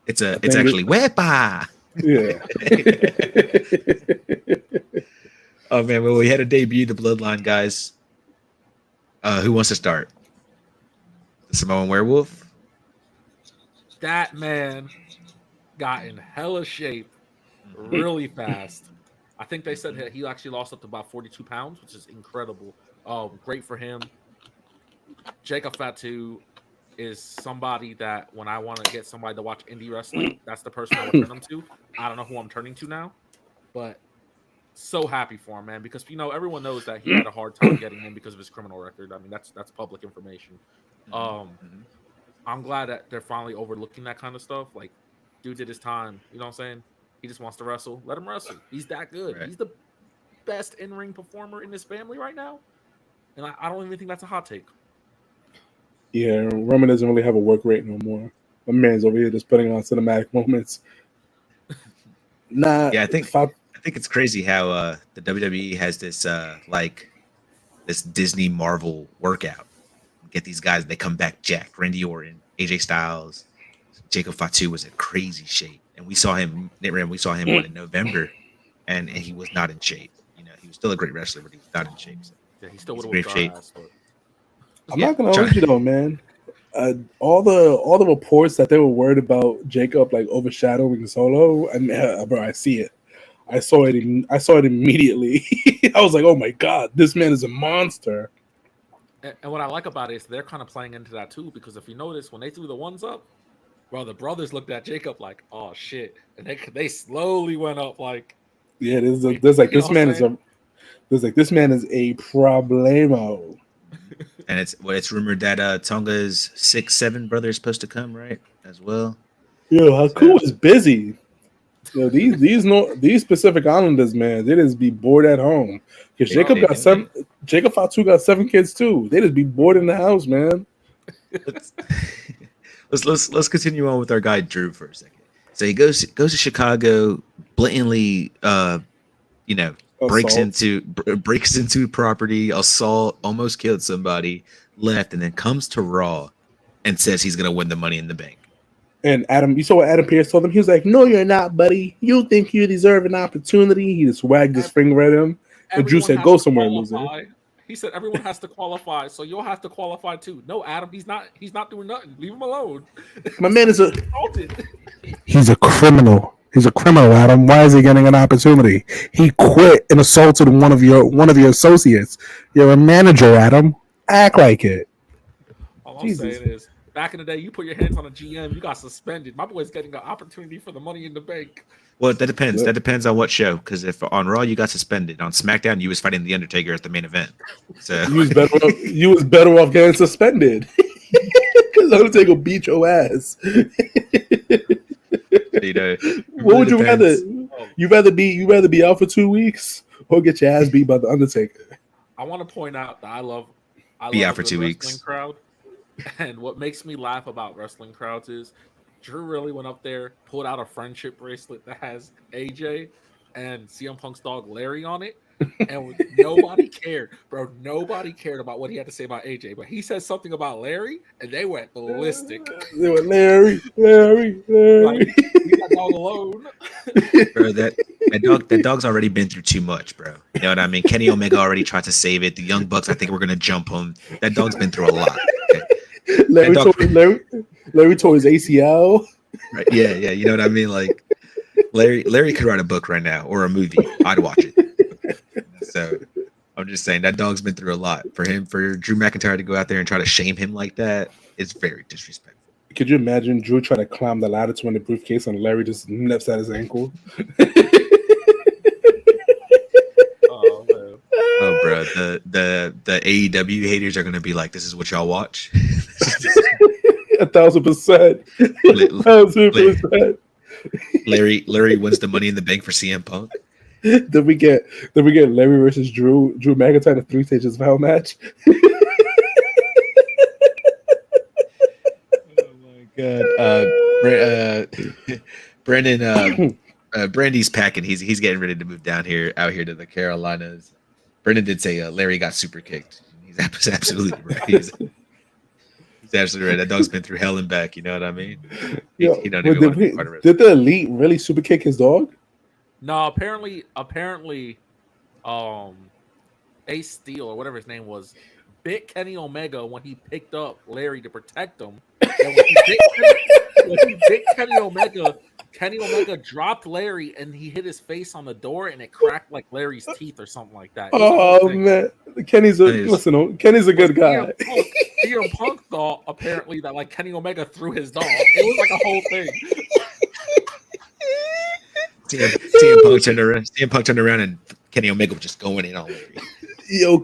It's actually wepa. Yeah. Oh man, well, we had a debut, the Bloodline guys. Who wants to start? The Samoan Werewolf. That man got in hella shape really fast. I think they said that he actually lost up to about 42 pounds, which is incredible. Great for him. Jacob Fatu is somebody that when I want to get somebody to watch indie wrestling, that's the person I would turn them to. I don't know who I'm turning to now, but so happy for him, man, because everyone knows that he had a hard time getting in because of his criminal record. I mean, that's public information. I'm glad that they're finally overlooking that kind of stuff. Like, dude did his time. You know what I'm saying? He just wants to wrestle. Let him wrestle. He's that good. Right. He's the best in-ring performer in his family right now. And I don't even think that's a hot take. Yeah, Roman doesn't really have a work rate no more. My man's over here just putting on cinematic moments. Yeah, I think it's crazy how the WWE has this this Disney Marvel workout. Get these guys, they come back jacked. Randy Orton, AJ Styles, Jacob Fatu was in crazy shape. And we saw him in November, and he was not in shape. He was still a great wrestler, but he was not in shape. So yeah, he still would have great shape. I'm not gonna hold you though, man. All the reports that they were worried about Jacob like overshadowing Solo, and bro, I see it. I saw it immediately. I was like, oh my god, this man is a monster. And what I like about it is they're kind of playing into that too, because if you notice when they threw the ones up, bro, the brothers looked at Jacob like, oh shit, and they slowly went up like, yeah, this man is a problemo. And it's rumored that Tonga's 6-7 brother is supposed to come, right, as well. Yo, Haku is busy. Yo, these Pacific Islanders, man, they just be bored at home. Because Jacob Fatu got 7 kids too. They just be bored in the house, man. let's continue on with our guy Drew for a second. So he goes to Chicago, blatantly, breaks Assault. into property, assault, almost killed somebody, left, and then comes to Raw and says he's gonna win the Money in the Bank. And Adam, you saw what Adam Pearce told him? He was like, "No, you're not, buddy. You think you deserve an opportunity." He just wagged his finger at him. And Drew Everyone said, has "Go to somewhere, loser." qualify. He said everyone has to qualify, so you'll have to qualify too. No, Adam, he's not doing nothing. Leave him alone. My man is Assaulted. he's a criminal. He's a criminal, Adam. Why is he getting an opportunity? He quit and assaulted one of your associates. You're a manager, Adam. Act like it. All I'm saying is, back in the day, you put your hands on a GM, you got suspended. My boy's getting an opportunity for the Money in the Bank. Well, that depends. That depends on what show. Because if on Raw you got suspended, on SmackDown you was fighting the Undertaker at the main event. So you was better off getting suspended. Because Undertaker beat your ass. What would you rather? You rather be out for 2 weeks or get your ass beat by the Undertaker? I want to point out that I love Be out a for good 2 wrestling weeks. crowd. And what makes me laugh about wrestling crowds is Drew really went up there, pulled out a friendship bracelet that has AJ and CM Punk's dog Larry on it, and nobody cared, bro. Nobody cared about what he had to say about AJ, but he said something about Larry, and they went ballistic. They went Larry. Like, leave that dog alone. Bro, that dog's already been through too much, bro. You know what I mean? Kenny Omega already tried to save it. The Young Bucks, I think we're gonna jump him. That dog's been through a lot. Okay? Larry tore his ACL. Right? Yeah, you know what I mean? Like Larry could write a book right now or a movie. I'd watch it. So I'm just saying that dog's been through a lot. For Drew McIntyre to go out there and try to shame him like that is very disrespectful. Could you imagine Drew trying to climb the ladder to win the briefcase and Larry just nips at his ankle? Oh man. Oh, bro, the AEW haters are gonna be like, "This is what y'all watch." 1,000%. 1,000%. Larry wins the Money in the Bank for CM Punk. Then we get Larry versus Drew McIntyre, the 3 stages of hell match. God. Brandon, Brandy's packing. He's getting ready to move out here to the Carolinas. Brendan did say Larry got super kicked. He's absolutely right. He's absolutely right. That dog's been through hell and back. You know what I mean? He don't even want to be part of it. Did the Elite really super kick his dog? No, apparently, Ace Steel or whatever his name was bit Kenny Omega when he picked up Larry to protect him. And when he bit Kenny Omega, Kenny Omega dropped Larry and he hit his face on the door and it cracked like Larry's teeth or something like that. Oh man, Kenny's a good guy. CM Punk thought apparently that like Kenny Omega threw his dog. It was like a whole thing. CM Punk turned around and Kenny Omega was just going in on Larry.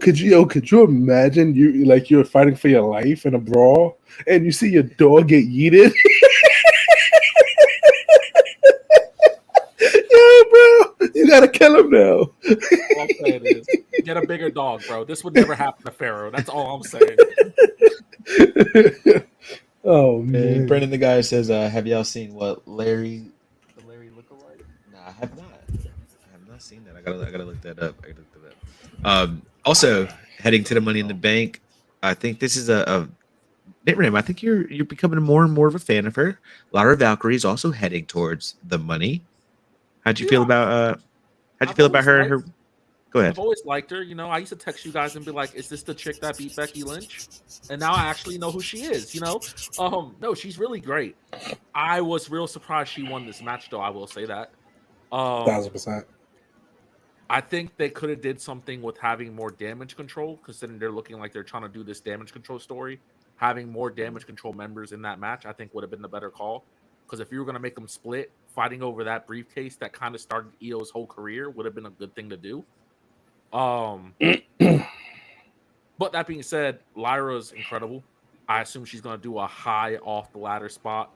Could you imagine you're fighting for your life in a brawl and you see your dog get yeeted? Yeah, bro, you gotta kill him now. All I'm saying is, get a bigger dog, bro. This would never happen to Pharaoh. That's all I'm saying. Oh man, Brendan the guy says, "Have y'all seen what the Larry look alike?" Nah, I have not. I have not seen that. I gotta look that up. Also, heading to the Money in the Bank, I think this is a Nitram. I think you're becoming more and more of a fan of her. Lyra Valkyrie is also heading towards the money. How'd you feel about her? Go ahead. I've always liked her. You know, I used to text you guys and be like, "Is this the chick that beat Becky Lynch?" And now I actually know who she is. You know, no, she's really great. I was real surprised she won this match, though. I will say that. 1,000%. I think they could have did something with having more damage control, considering they're looking like they're trying to do this damage control story. Having more damage control members in that match, I think would have been the better call. Because if you were going to make them split, fighting over that briefcase that kind of started Io's whole career would have been a good thing to do. But that being said, Lyra's incredible. I assume she's going to do a high off the ladder spot,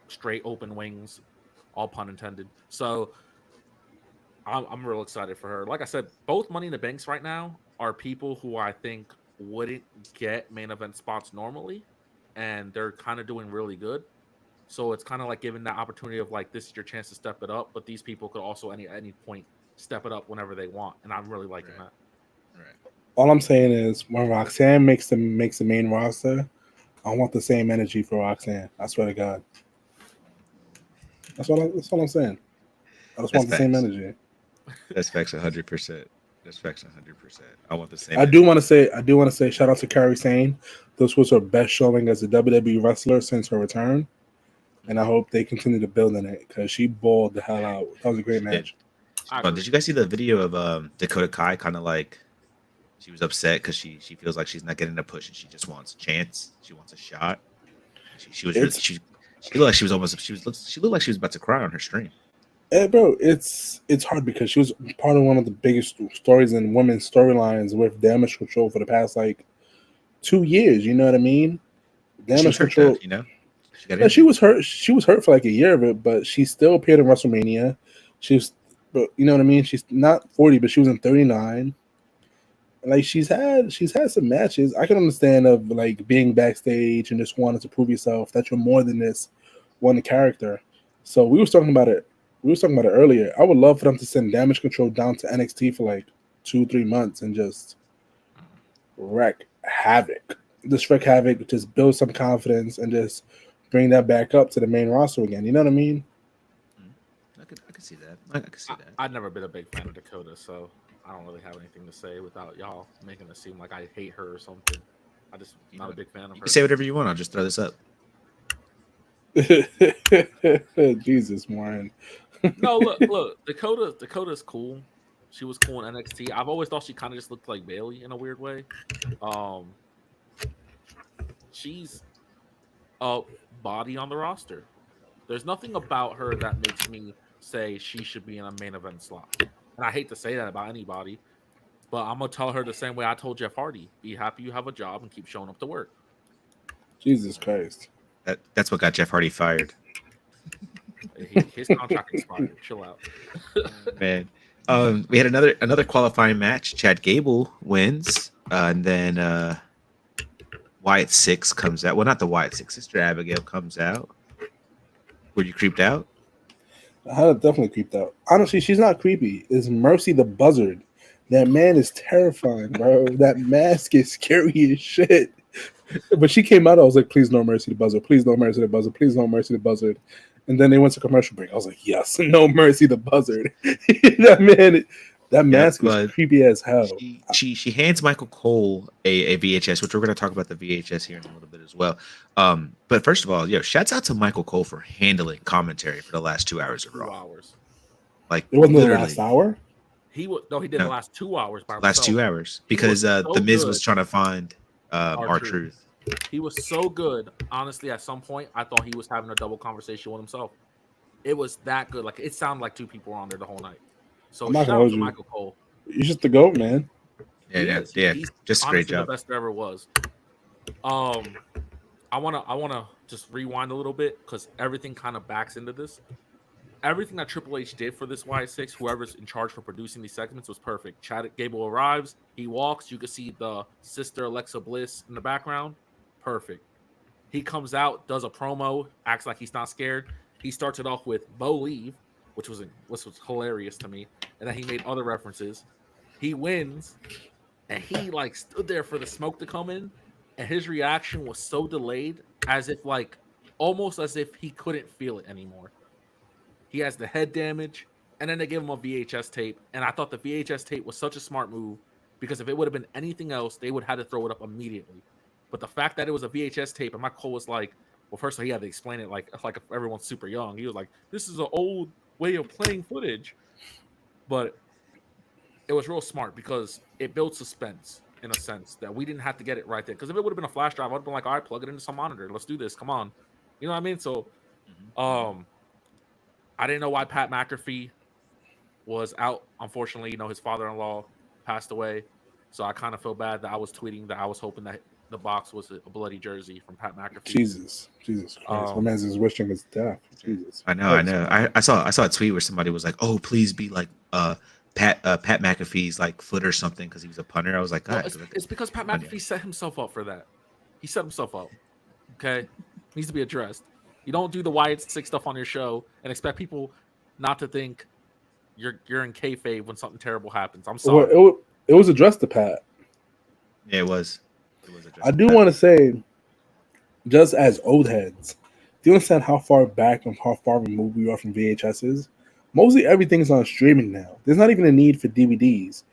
straight open wings, all pun intended. So I'm real excited for her. Like I said, both Money in the Banks right now are people who I think wouldn't get main event spots normally. and they're kind of doing really good. So it's kind of like giving that opportunity of like, this is your chance to step it up, but these people could also at any point step it up whenever they want, and I'm really liking that. Right. All I'm saying is when Roxanne makes the main roster, I want the same energy for Roxanne. I swear to God. That's all I'm saying. I just want the same energy. That's facts 100%. That's facts 100%. I want the same. I do want to say shout out to Kairi Sane. This was her best showing as a WWE wrestler since her return. And I hope they continue to build on it because she balled the hell out. That was a great match. Did you guys see the video of Dakota Kai? Kind of like she was upset because she feels like she's not getting a push and she just wants a chance. She wants a shot. She looked like she looked like she was about to cry on her stream. Bro, it's hard because she was part of one of the biggest stories in women's storylines with Damage Control for the past like 2 years. You know what I mean? Damage Control. You know. She was hurt. She was hurt for like a year of it, but she still appeared in WrestleMania. But you know what I mean. She's not 40, but she was in 39. Like she's had some matches. I can understand of like being backstage and just wanting to prove yourself that you're more than this one character. So we were talking about it earlier. I would love for them to send Damage Control down to NXT for like 2-3 months and just wreak havoc. Just build some confidence and just bring that back up to the main roster again. You know what I mean? I could see that. I could see that. I've never been a big fan of Dakota, so I don't really have anything to say without y'all making it seem like I hate her or something. Not a big fan of her. You can say whatever you want. I'll just throw this up. Jesus, Warren. No, look. Dakota's cool. She was cool in NXT. I've always thought she kind of just looked like Bayley in a weird way. She's a body on the roster. There's nothing about her that makes me say she should be in a main event slot. And I hate to say that about anybody, but I'm gonna tell her the same way I told Jeff Hardy: be happy you have a job and keep showing up to work. Jesus Christ. That's what got Jeff Hardy fired. His contract expired. Chill out, man. We had another qualifying match. Chad Gable wins, and then Wyatt Six comes out. Well, not the Wyatt Six. Sister Abigail comes out. Were you creeped out? I had definitely creeped out. Honestly, she's not creepy. It's Mercy the Buzzard. That man is terrifying, bro. That mask is scary as shit. But she came out, I was like, please no Mercy the Buzzard. Please no Mercy the Buzzard. Please no Mercy the Buzzard. And then they went to commercial break. I was like, yes, no Mercy the Buzzard. That mask is creepy as hell. She hands Michael Cole a VHS, which we're going to talk about the VHS here in a little bit as well. But first of all, shouts out to Michael Cole for handling commentary for the last 2 hours of Raw. 2 hours. Like it wasn't the last hour. He did the last 2 hours by himself. Last 2 hours because the Miz was trying to find R-Truth. He was so good. Honestly, at some point, I thought he was having a double conversation with himself. It was that good. Like it sounded like two people were on there the whole night. So shout out to Michael Cole. You're just the GOAT, man. Yeah. He's just a great job. The best there ever was. I wanna just rewind a little bit because everything kind of backs into this. Everything that Triple H did for this Y6, whoever's in charge for producing these segments, was perfect. Chad Gable arrives, he walks, you can see the sister Alexa Bliss in the background. Perfect. He comes out, does a promo, acts like he's not scared. He starts it off with Bo Leave, which was hilarious to me, and then he made other references. He wins, and he like stood there for the smoke to come in, and his reaction was so delayed, as if almost as if he couldn't feel it anymore. He has the head damage, and then they give him a VHS tape, and I thought the VHS tape was such a smart move because if it would have been anything else, they would have had to throw it up immediately. But the fact that it was a VHS tape, and Michael was like, well, first of all, he had to explain it like if everyone's super young. He was like, this is an old way of playing footage. But it was real smart because it built suspense in a sense that we didn't have to get it right there. Because if it would have been a flash drive, I would have been like, all right, plug it into some monitor. Let's do this. Come on. You know what I mean? So I didn't know why Pat McAfee was out. Unfortunately, his father-in-law passed away. So I kind of feel bad that I was tweeting that I was hoping that the box was a bloody jersey from Pat McAfee. Jesus Christ! My man's is wishing his death. Jesus. I know. I saw a tweet where somebody was like, "Oh, please be like Pat McAfee's like foot or something because he was a punter." I was like, God, it's because Pat McAfee set himself up for that. He set himself up. Okay, needs to be addressed. You don't do the Wyatt Six stuff on your show and expect people not to think you're in kayfabe when something terrible happens. I'm sorry. Well, it was addressed to Pat. Yeah, it was. Addressed I do to Pat. want to say, just as old heads, do you understand how far back and how far removed we are from VHSs? Mostly everything's on streaming now. There's not even a need for DVDs.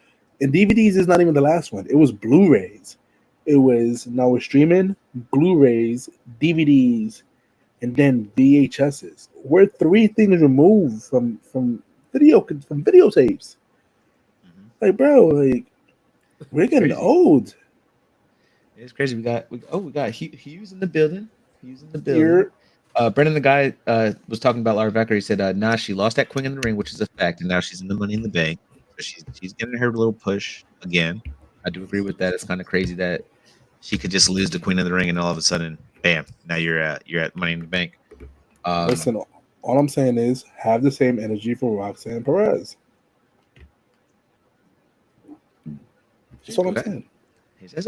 And DVDs is not even the last one. It was Blu-rays. It was, now we're streaming, Blu-rays, DVDs, and then VHSs. We're 3 things removed from videotapes. Like, bro, like, we're getting old. It's crazy. We got Hughes in the building. Brendan, the guy, was talking about Lyra Valkyria. He said, "Nah, she lost that Queen in the Ring, which is a fact, and now she's in the Money in the Bank. So she's getting her little push again." I do agree with that. It's kind of crazy that she could just lose the Queen of the Ring, and all of a sudden, bam! Now you're at Money in the Bank. Listen, all I'm saying is have the same energy for Roxanne Perez. That's all I'm saying. That's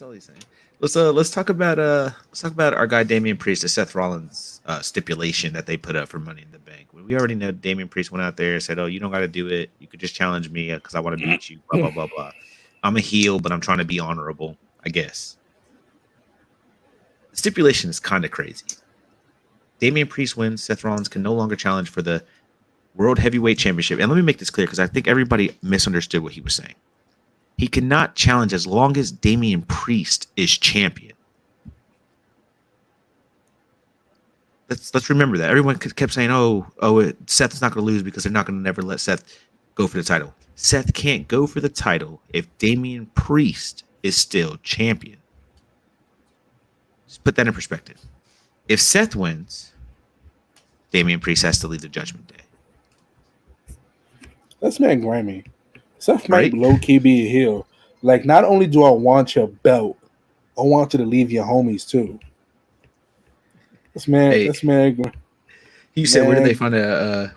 all he's saying. Let's talk about our guy Damian Priest, the Seth Rollins stipulation that they put up for Money in the Bank. We already know Damian Priest went out there and said, "Oh, you don't got to do it. You could just challenge me because I want to beat you." Blah blah blah blah. I'm a heel, but I'm trying to be honorable, I guess. The stipulation is kind of crazy. Damian Priest wins. Seth Rollins can no longer challenge for the World Heavyweight Championship. And let me make this clear because I think everybody misunderstood what he was saying. He cannot challenge as long as Damian Priest is champion. Let's remember that. Everyone kept saying, Seth is not going to lose because they're not going to never let Seth go for the title. Seth can't go for the title if Damian Priest is still champion. Just put that in perspective. If Seth wins, Damian Priest has to leave the Judgment Day. That's man grimy. Seth might low-key be a heel. Like, not only do I want your belt, I want you to leave your homies too. This man. You said where did they find a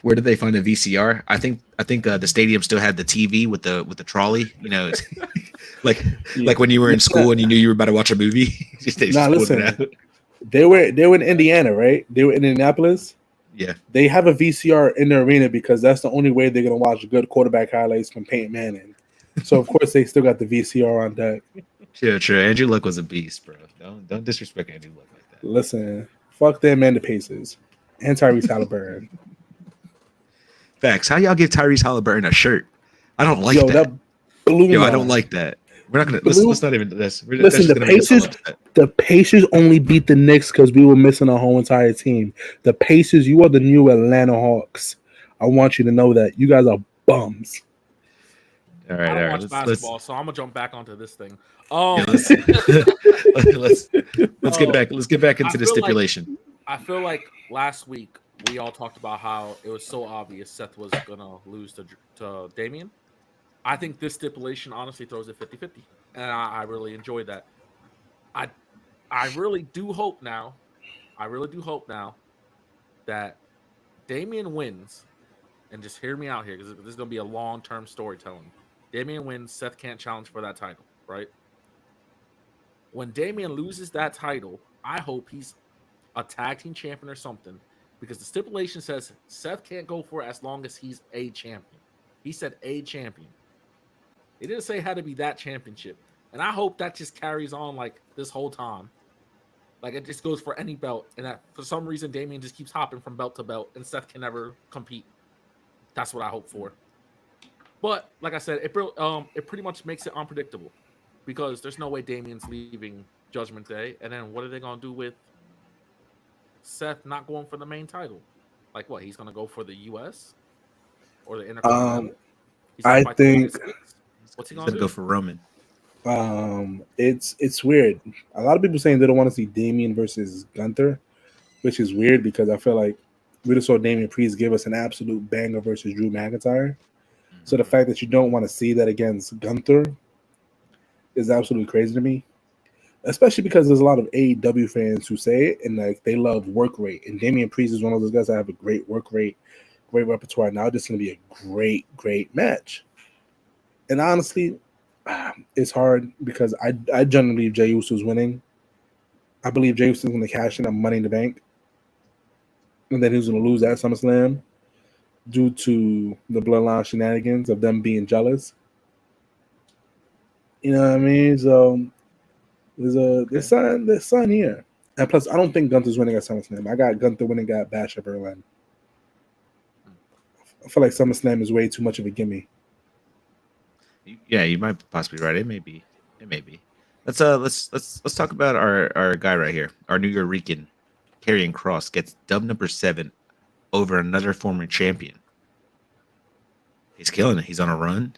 VCR? I think the stadium still had the TV with the trolley. You know, it's like when you were in school and you knew you were about to watch a movie. Listen, they were in Indiana, right? They were in Indianapolis. Yeah, they have a VCR in the arena because that's the only way they're gonna watch good quarterback highlights from Peyton Manning. So of course they still got the VCR on deck. True. Andrew Luck was a beast, bro. Don't disrespect Andrew Luck like that. Listen, fuck them and the Pacers and Tyrese Halliburton. Facts. How y'all give Tyrese Halliburton a shirt? I don't like that. I don't like that. We're not gonna. Let's not even this. Listen, the Pacers only beat the Knicks because we were missing our whole entire team. The Pacers, you are the new Atlanta Hawks. I want you to know that you guys are bums. All right, I don't watch basketball, so I'm gonna jump back onto this thing. Let's get back. Let's get back into the stipulation. I feel like last week we all talked about how it was so obvious Seth was gonna lose to Damian. I think this stipulation honestly throws it 50-50, and I really enjoyed that. I really do hope now that Damian wins, and just hear me out here because this is going to be a long-term storytelling. Damian wins, Seth can't challenge for that title, right? When Damian loses that title, I hope he's a tag team champion or something, because the stipulation says Seth can't go for it as long as he's a champion. He said a champion. He didn't say it had to be that championship. And I hope that just carries on like this whole time. Like it just goes for any belt. And that for some reason, Damian just keeps hopping from belt to belt and Seth can never compete. That's what I hope for. But like I said, it pretty much makes it unpredictable because there's no way Damian's leaving Judgment Day. And then what are they going to do with Seth not going for the main title? Like what? He's going to go for the U.S. or the Intercontinental? I think... What's he going to go for Roman? It's weird. A lot of people saying they don't want to see Damian versus Gunther, which is weird because I feel like we just saw Damian Priest give us an absolute banger versus Drew McIntyre. So the fact that you don't want to see that against Gunther is absolutely crazy to me, especially because there's a lot of AEW fans who say it and like they love work rate. And Damian Priest is one of those guys that have a great work rate, great repertoire. Now this is going to be a great match. And honestly, it's hard because I generally believe Jey Uso's winning. I believe Jey was going to cash in on Money in the Bank, and then he was going to lose at SummerSlam due to the Bloodline shenanigans of them being jealous. You know what I mean? So there's something here. And plus, I don't think Gunther's winning at SummerSlam. I got Gunther winning at Bash at Berlin. I feel like SummerSlam is way too much of a gimme. Yeah, you might possibly be right. It may be. Let's talk about our guy right here. Our New Yorican, Karrion Kross, gets dub number 7 over another former champion. He's killing it. He's on a run,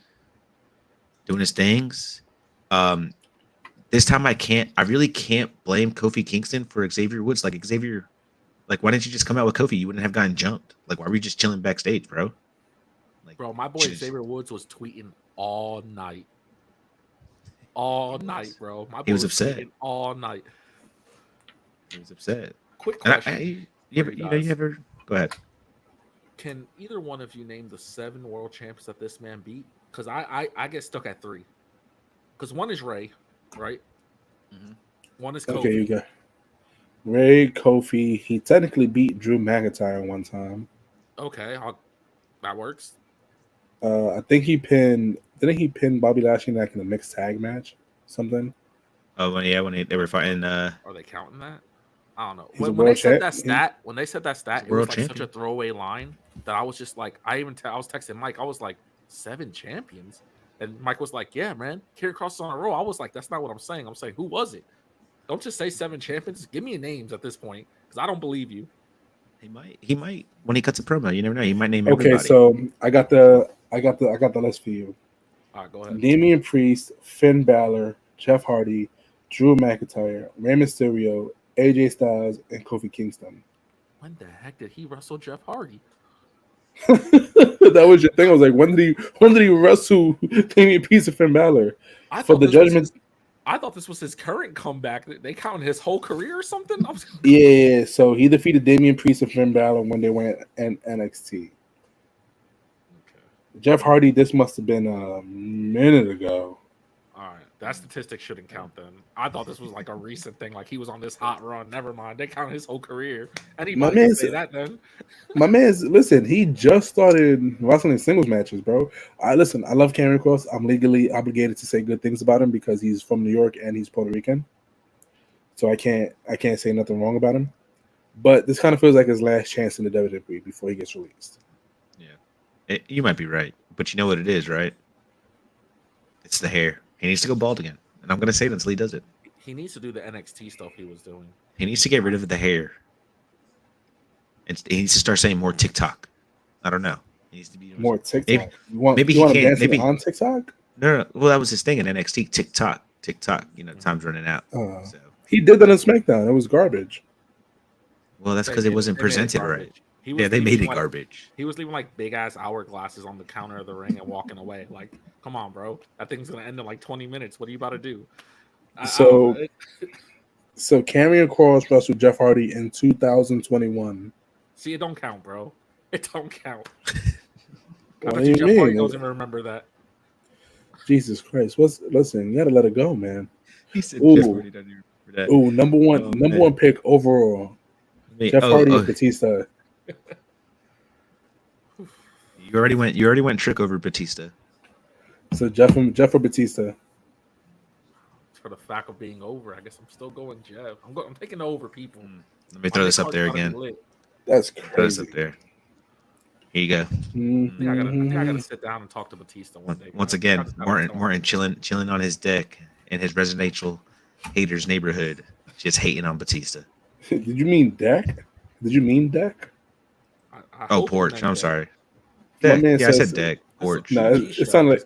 doing his things. This time I really can't blame Kofi Kingston for Xavier Woods. Like Xavier, like why didn't you just come out with Kofi? You wouldn't have gotten jumped. Like why were you just chilling backstage, bro? Like, bro, my boy Xavier Woods was tweeting all night. All night, bro. My boy he was upset all night. He was upset. Quick question. You ever go ahead. Can either one of you name the 7 world champions that this man beat? Because I get stuck at 3. Because one is Ray, right? Mm-hmm. One is Kofi. Okay, you got Ray, Kofi. He technically beat Drew McIntyre one time. Okay, that works. I think he pinned. Didn't he pin Bobby Lashley like in a mixed tag match? Something. Oh, when they were fighting. Are they counting that? I don't know. He's When they said that stat, it was like such a throwaway line that I was just like, I was texting Mike. I was like, 7 champions, and Mike was like, yeah, man, Karrion Kross is on a roll. I was like, that's not what I'm saying. I'm saying, who was it? Don't just say 7 champions. Give me names at this point because I don't believe you. He might when he cuts a promo. You never know. He might name everybody. Okay, so I got the list for you. All right, go ahead. Damian Priest, Finn Balor, Jeff Hardy, Drew McIntyre, Rey Mysterio, AJ Styles, and Kofi Kingston. When the heck did he wrestle Jeff Hardy? That was your thing. I was like, when did he wrestle Damian Priest and Finn Balor for the Judgment? I thought this was his current comeback. They counting his whole career or something? Yeah, so he defeated Damian Priest and Finn Balor when they went in NXT. Okay. Jeff Hardy, this must have been a minute ago. All right, that statistic shouldn't count then. I thought this was like a recent thing, like he was on this hot run. Never mind, they count his whole career. Anybody can say that then. My man's listen. He just started wrestling singles matches, bro. I love Karrion Kross. I'm legally obligated to say good things about him because he's from New York and he's Puerto Rican. So I can't say nothing wrong about him. But this kind of feels like his last chance in the WWE before he gets released. Yeah, you might be right, but you know what it is, right? It's the hair. He needs to go bald again, and I'm gonna say it until he does it. He needs to do the NXT stuff he was doing. He needs to get rid of the hair. And he needs to start saying more TikTok. I don't know. He needs to be more TikTok. Maybe he can't. Maybe on TikTok. No. Well, that was his thing in NXT. TikTok. You know, time's running out. So. He did that on SmackDown. It was garbage. Well, that's because it wasn't presented right. They made it garbage. He was leaving like big ass hourglasses on the counter of the ring and walking away. Like, come on, bro. That thing's gonna end in like 20 minutes. What are you about to do? So Karrion Kross wrestled Jeff Hardy in 2021. See, it don't count, bro. It don't count. What do you Jeff mean? Hardy doesn't even remember that. Jesus Christ! Listen, you gotta let it go, man. He said Jeff Hardy doesn't even remember that. Ooh, number one pick overall. Jeff Hardy and Batista. You already went trick over Batista. So Jeff or Batista? For the fact of being over, I guess I'm still going Jeff. I'm taking over people. Let me throw this up there again. That's crazy. Throw this up there. Here you go. I think I gotta sit down and talk to Batista one day. Once again, Martin chilling on his deck in his residential haters neighborhood, just hating on Batista. Did you mean deck? Did you mean deck? Porch. I'm sorry. Deck. Yeah, I said deck. Porch. No, it sounded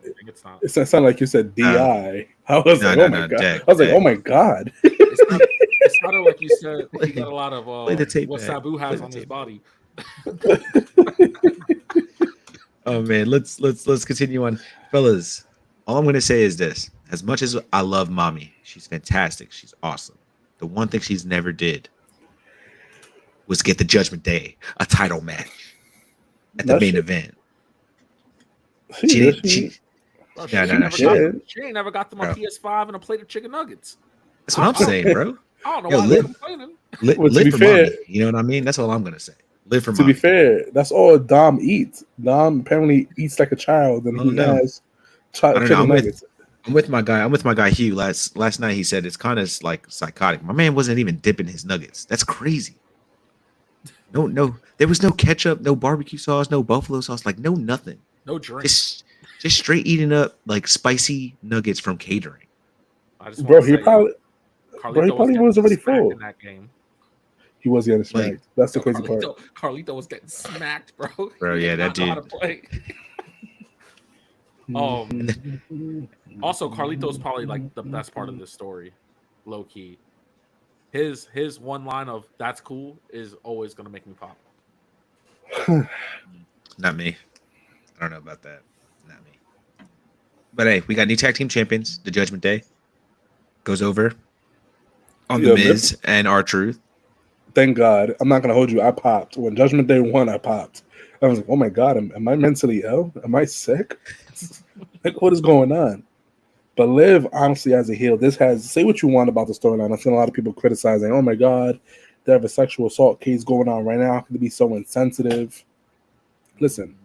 like you said DI. I was like, oh my god. Deck, I was like, oh my god. It's not like you said. He got a lot of what Sabu has on his body. Oh man, let's continue on, fellas. All I'm gonna say is this: as much as I love Mommy, she's fantastic. She's awesome. The one thing she's never did was get the Judgment Day a title match at the main event. She ain't never got them on PS5 and a plate of chicken nuggets. That's what I'm saying, bro. I don't know Yo, why they're complaining. Well, to live be for fair- mommy. You know what I mean? That's all I'm gonna say. Live for To mommy. be fair, that's all Dom eats. Dom apparently eats like a child, and Oh, he no. has I don't know. chicken nuggets. I'm with my guy Hugh. Last night he said it's kind of like psychotic. My man wasn't even dipping his nuggets. That's crazy. No, there was no ketchup, no barbecue sauce, no buffalo sauce, like no nothing. No drink. Just straight eating up like spicy nuggets from catering. I just Bro, want to he say, probably Carlito was already smacked full. in that game. He was getting Like, smacked. That's the crazy part. Carlito was getting smacked, bro. Bro, He yeah, did that not know how to dude. play. Also, Carlito's probably like the best part of this story, low key. His one line of "That's cool" is always gonna make me pop. Not me. I don't know about that. Not me. But hey, we got new tag team champions. The Judgment Day goes over on the Yeah, Miz and R-Truth. Thank God. I'm not gonna hold you. I popped when Judgment Day won. I popped. I was like, oh my God, am I mentally ill? Am I sick? Like, what is going on? But Liv, honestly, as a heel, this has, say what you want about the storyline. I've seen a lot of people criticizing, oh my God, they have a sexual assault case going on right now. How can they be so insensitive? Listen,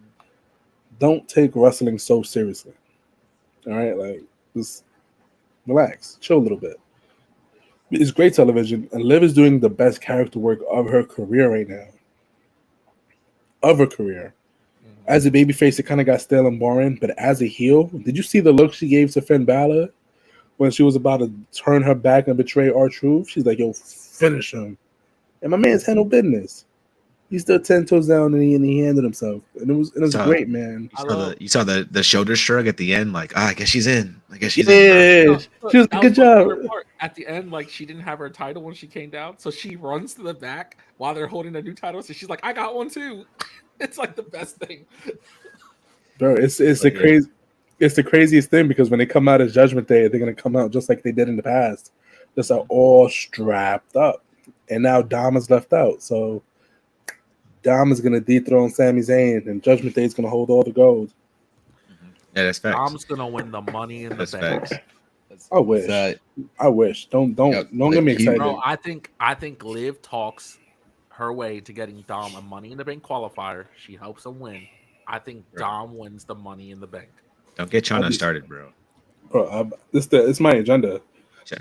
don't take wrestling so seriously. All right? Like, just relax, chill a little bit. It's great television, and Liv is doing the best character work of her career right now. Of her career. As a babyface, it kind of got stale and boring, but as a heel, did you see the look she gave to Finn Balor when she was about to turn her back and betray R-Truth? She's like, yo, finish him. And my man's had no business. He stood 10 toes down and he handled himself. And it was great, man. You saw the shoulder shrug at the end, like, I guess she's in. I guess she's Yeah, in. she was That good was my job. favorite part. At the end, like she didn't have her title when she came down, so she runs to the back while they're holding the new title. So she's like, "I got one too." It's like the best thing. Bro, it's the craziest thing because when they come out as Judgment Day, they're gonna come out just like they did in the past. Just are all strapped up. And now Dom is left out. So Dom is gonna dethrone Sami Zayn and Judgment Day is gonna hold all the gold. Yeah, that's facts. Dom's gonna win the money in the That's bank. facts. I wish. I wish. Don't get me excited. Bro, I think Liv talks her way to getting Dom a Money in the Bank qualifier. She helps him win. I think Dom wins the Money in the Bank. Don't get Chano started, bro. Bro, it's my agenda.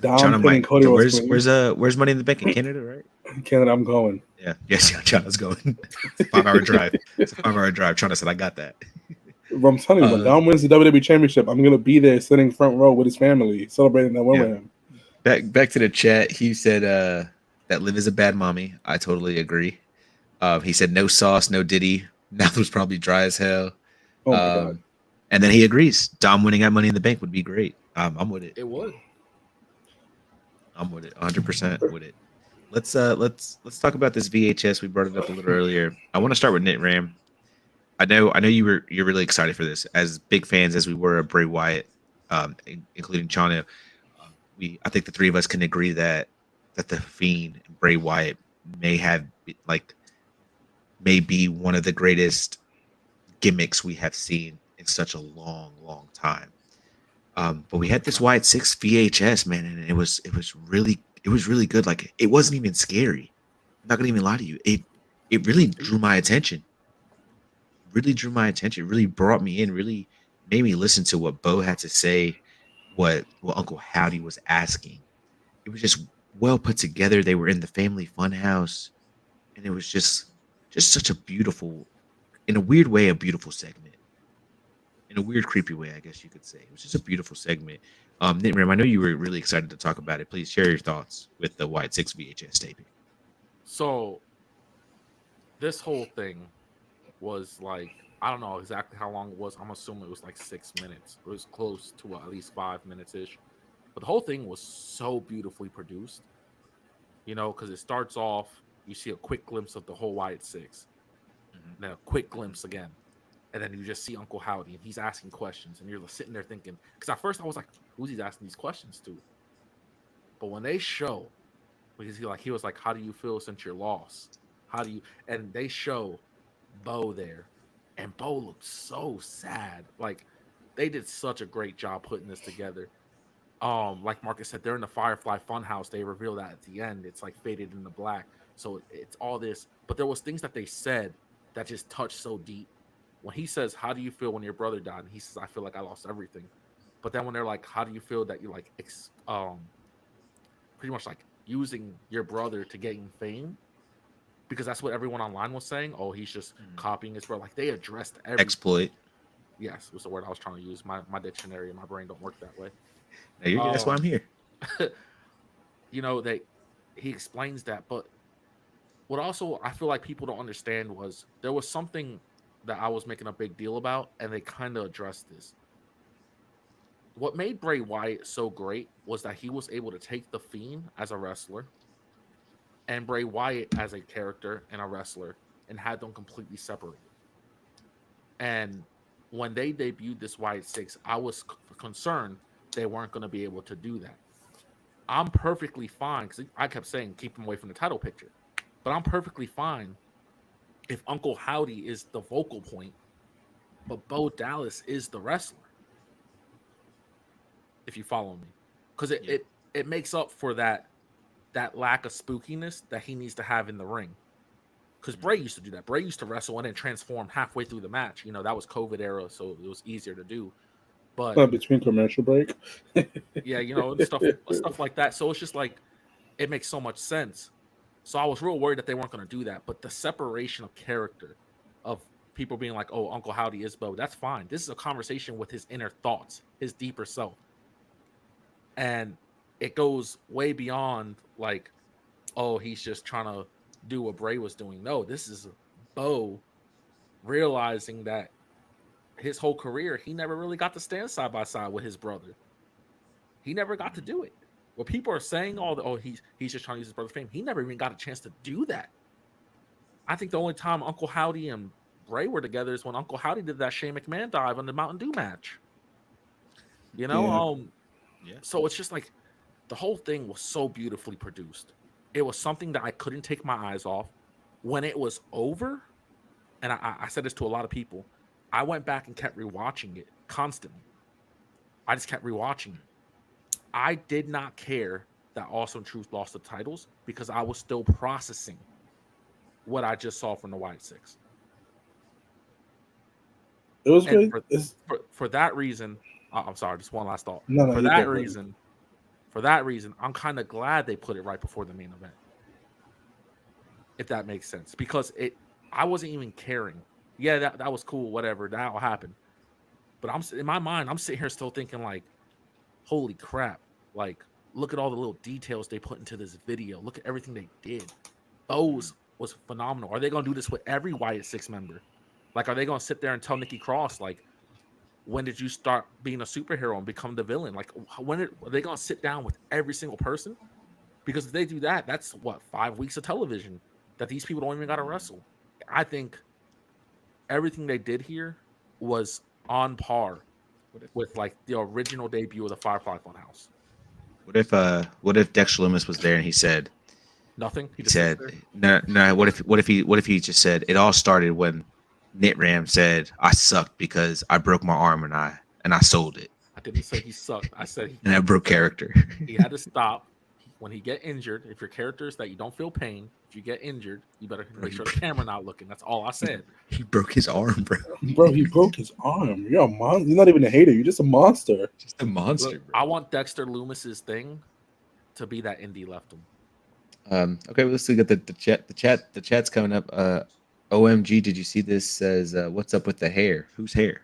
Dom Chano pinning Cody Rhodes. Where's Money in the Bank in Canada, right? Canada, I'm going. Yeah. Yes, Chano's going. It's a 5-hour drive. It's a 5-hour drive. Chano said, I got that. But I'm telling you, when Dom wins the WWE Championship, I'm gonna be there sitting front row with his family, celebrating that win with him. Back to the chat. He said that Liv is a bad mommy. I totally agree. He said no sauce, no Diddy. Mouth was probably dry as hell. Oh my God. And then he agrees. Dom winning at Money in the Bank would be great. I'm with it. It would. I'm with it. 100% with it. Let's talk about this VHS. We brought it up a little earlier. I want to start with Nitram. I know you're really excited for this. As big fans as we were of Bray Wyatt, including Chano, I think the three of us can agree that the Fiend and Bray Wyatt may be one of the greatest gimmicks we have seen in such a long time. But we had this Wyatt 6 VHS, man, and it was really good. Like, it wasn't even scary. I'm not gonna even lie to you. It really drew my attention. It really brought me in, really made me listen to what Bo had to say, what Uncle Howdy was asking. It was just well put together. They were in the family fun house, and it was just such a beautiful, in a weird way, a beautiful segment. In a weird, creepy way, I guess you could say. It was just a beautiful segment. Nitram, I know you were really excited to talk about it. Please share your thoughts with the Wyatt 6 VHS taping. So this whole thing was like, I don't know exactly how long it was. I'm assuming it was like 6 minutes. It was close to at least 5 minutes ish. But the whole thing was so beautifully produced, because it starts off, you see a quick glimpse of the whole Wyatt 6, then a quick glimpse again, and then you just see Uncle Howdy, and he's asking questions, and you're sitting there thinking, because at first I was like, who's he asking these questions to? But when they show, because he was like, how do you feel since your loss? And they show Bo there, and Bo looked so sad. Like, they did such a great job putting this together. like Marcus said, they're in the Firefly Funhouse. They reveal that at the end. It's like faded into black. So it's all this. But there was things that they said that just touched so deep. When he says, "How do you feel when your brother died?" And he says, "I feel like I lost everything." But then when they're like, "How do you feel that you like pretty much like using your brother to gain fame?" Because that's what everyone online was saying. Oh, he's just copying his brother. Like they addressed everything. Exploit. Yes, was the word I was trying to use. My dictionary and my brain don't work that way. No, that's why I'm here. You know, he explains that, but what also I feel like people don't understand was there was something that I was making a big deal about, and they kind of addressed this. What made Bray Wyatt so great was that he was able to take the Fiend as a wrestler and Bray Wyatt as a character and a wrestler and had them completely separated. And when they debuted this Wyatt 6, I was concerned they weren't going to be able to do that. I'm perfectly fine, because I kept saying keep him away from the title picture. But I'm perfectly fine if Uncle Howdy is the vocal point, but Bo Dallas is the wrestler. If you follow me. Because it makes up for that lack of spookiness that he needs to have in the ring. Because Bray used to do that. Bray used to wrestle and then transform halfway through the match. You know, that was COVID era, so it was easier to do. But between commercial break. yeah, you know, stuff like that. So it's just like it makes so much sense. So I was real worried that they weren't going to do that. But the separation of character, of people being like, "Oh, Uncle Howdy is Bo," that's fine. This is a conversation with his inner thoughts, his deeper self, and it goes way beyond like, "Oh, he's just trying to do what Bray was doing." No, this is Bo realizing that his whole career, he never really got to stand side by side with his brother. He never got to do it. What people are saying, he's just trying to use his brother's fame. He never even got a chance to do that. I think the only time Uncle Howdy and Bray were together is when Uncle Howdy did that Shane McMahon dive on the Mountain Dew match. You know, So it's just like the whole thing was so beautifully produced. It was something that I couldn't take my eyes off. When it was over, and I said this to a lot of people, I went back and kept rewatching it constantly. I just kept rewatching it. I did not care that Awesome Truth lost the titles because I was still processing what I just saw from the Wyatt 6. It was and good. For that reason, I'm sorry, just one last thought. No, for that reason, I'm kind of glad they put it right before the main event. If that makes sense. Because I wasn't even caring. Yeah, that was cool, whatever, that'll happen. But in my mind, I'm sitting here still thinking like, holy crap, like, look at all the little details they put into this video. Look at everything they did. Those was phenomenal. Are they going to do this with every Wyatt 6 member? Like, are they going to sit there and tell Nikki Cross, like, when did you start being a superhero and become the villain? Like, are they going to sit down with every single person? Because if they do that, that's, 5 weeks of television that these people don't even got to wrestle. I think everything they did here was on par with, like, the original debut of the Firefly Funhouse. What if Dexter Lumis was there and he said nothing? He said no. What if he just said it all started when Nitram said I sucked because I broke my arm and I sold it. I didn't say he sucked. I said and I broke character. He had to stop when he get injured. If your character is that you don't feel pain, if you get injured, you better make sure the camera not looking. That's all I said. He broke his arm, bro. Bro, he broke his arm. You're a monster. You're not even a hater. You're just a monster. Just a monster. Look, I want Dexter Lumis's thing to be that indie left him. Okay, well, let's look at the chat. The chat's coming up. OMG, did you see this? Says, what's up with the hair? Whose hair?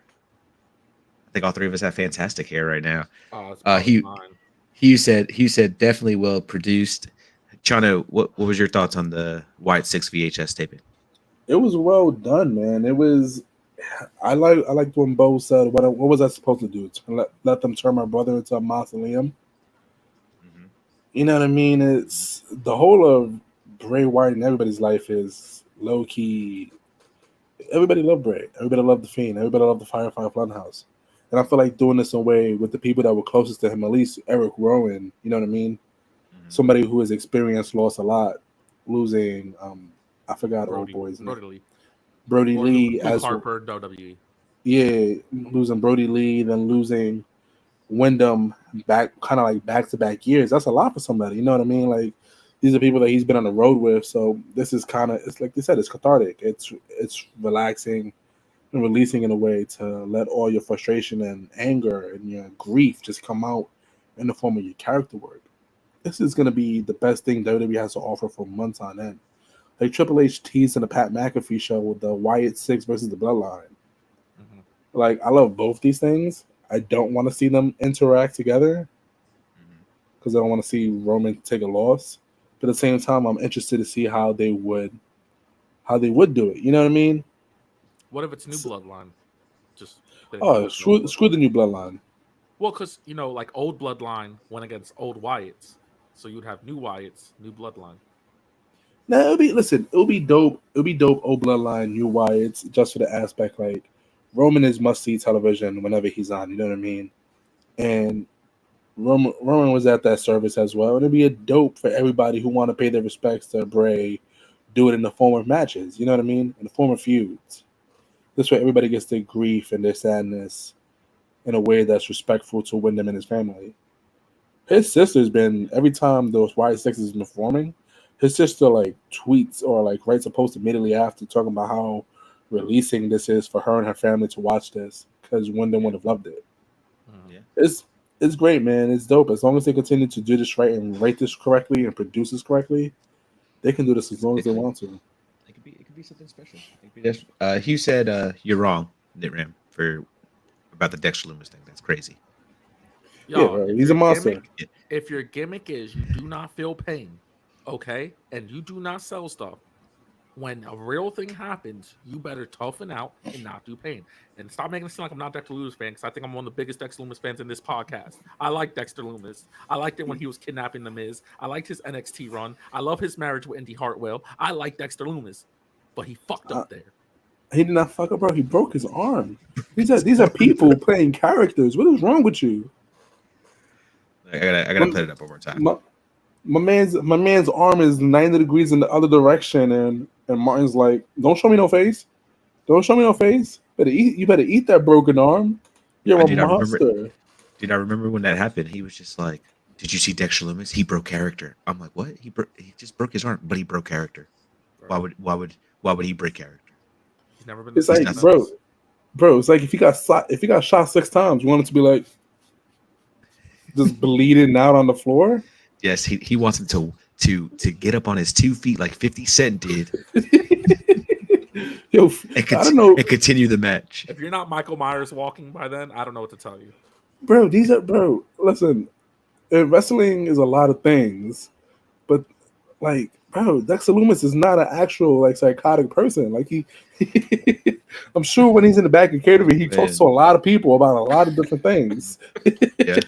I think all three of us have fantastic hair right now. Hugh said definitely well produced. Chano, what was your thoughts on the Wyatt 6 VHS taping? It was well done, man. It was. I liked when Bo said, "What was I supposed to do? Let them turn my brother into a mausoleum?" Mm-hmm. You know what I mean? It's the whole of Bray Wyatt in everybody's life is low key. Everybody loved Bray. Everybody loved the Fiend. Everybody loved the Firefly Funhouse. And I feel like doing this away with the people that were closest to him, at least Eric Rowan. You know what I mean? Mm-hmm. Somebody who has experienced loss a lot, losing. I forgot old boy's name. Brody Lee as Harper, WWE. Yeah, losing Brody Lee, then losing win them back, kind of like back-to-back years. That's a lot for somebody. You know what I mean? Like, these are people that he's been on the road with. So this is kind of, it's like they said, it's cathartic. It's relaxing and releasing in a way to let all your frustration and anger and your grief just come out in the form of your character work. This is going to be the best thing WWE has to offer for months on end. Like Triple H teased in the Pat McAfee show with the Wyatt Six versus the Bloodline. Mhm. Like, I love both these things. I don't want to see them interact together because I don't want to see Roman take a loss. But at the same time, I'm interested to see how they would do it. You know what I mean? What if it's new bloodline? Just Screw the new bloodline. well, because like old bloodline went against old Wyatts, so you'd have new Wyatts, new bloodline. No, it'll be dope. It'll be dope. Old bloodline, new Wyatts, just for the aspect like Roman is must see television whenever he's on. You know what I mean? And Roman was at that service as well. It'd be a dope for everybody who want to pay their respects to Bray, do it in the form of matches. You know what I mean? In the form of feuds. This way, everybody gets their grief and their sadness in a way that's respectful to Wyndham and his family. His sister's been, every time those Wyatt Sixes been performing, his sister like tweets or like writes a post immediately after talking about how releasing this is for her and her family to watch this because Wyndham would have loved it. Yeah. It's great, man. It's dope. As long as they continue to do this right and write this correctly and produce this correctly, they can do this as long as they want to. It could be something special. Hugh said you're wrong, Nitram, about the Dexter Lumis thing. That's crazy. Yeah, bro, he's a monster. If your gimmick is you do not feel pain, okay, and you do not sell stuff, when a real thing happens, you better toughen out and not do pain. And stop making it seem like I'm not a Dexter Lumis fan, because I think I'm one of the biggest Dexter Lumis fans in this podcast. I like Dexter Lumis. I liked it when he was kidnapping The Miz. I liked his NXT run. I love his marriage with Indy Hartwell. I like Dexter Lumis, but he fucked up there. He did not fuck up, bro. He broke his arm. These are people playing characters. What is wrong with you? I gotta put it up one more time. My man's arm is 90 degrees in the other direction, and Martin's like, "Don't show me no face. Don't show me no face. You better eat that broken arm. You're a monster." Did I remember when that happened? He was just like, "Did you see Dexter Lumis? He broke character." I'm like, "What? He just broke his arm, but he broke character. Why would he break character?" He's never been. It's like, bro. It's like if he got shot 6 times, you want it to be like just bleeding out on the floor. Yes, he wants him to get up on his 2 feet like 50 Cent did. Yo, I don't know. And continue the match. If you're not Michael Myers walking by then, I don't know what to tell you. Bro, listen, wrestling is a lot of things, but like, bro, Dexter Lumis is not an actual like psychotic person. Like he I'm sure when he's in the back of catering, he talks to a lot of people about a lot of different things. Yeah.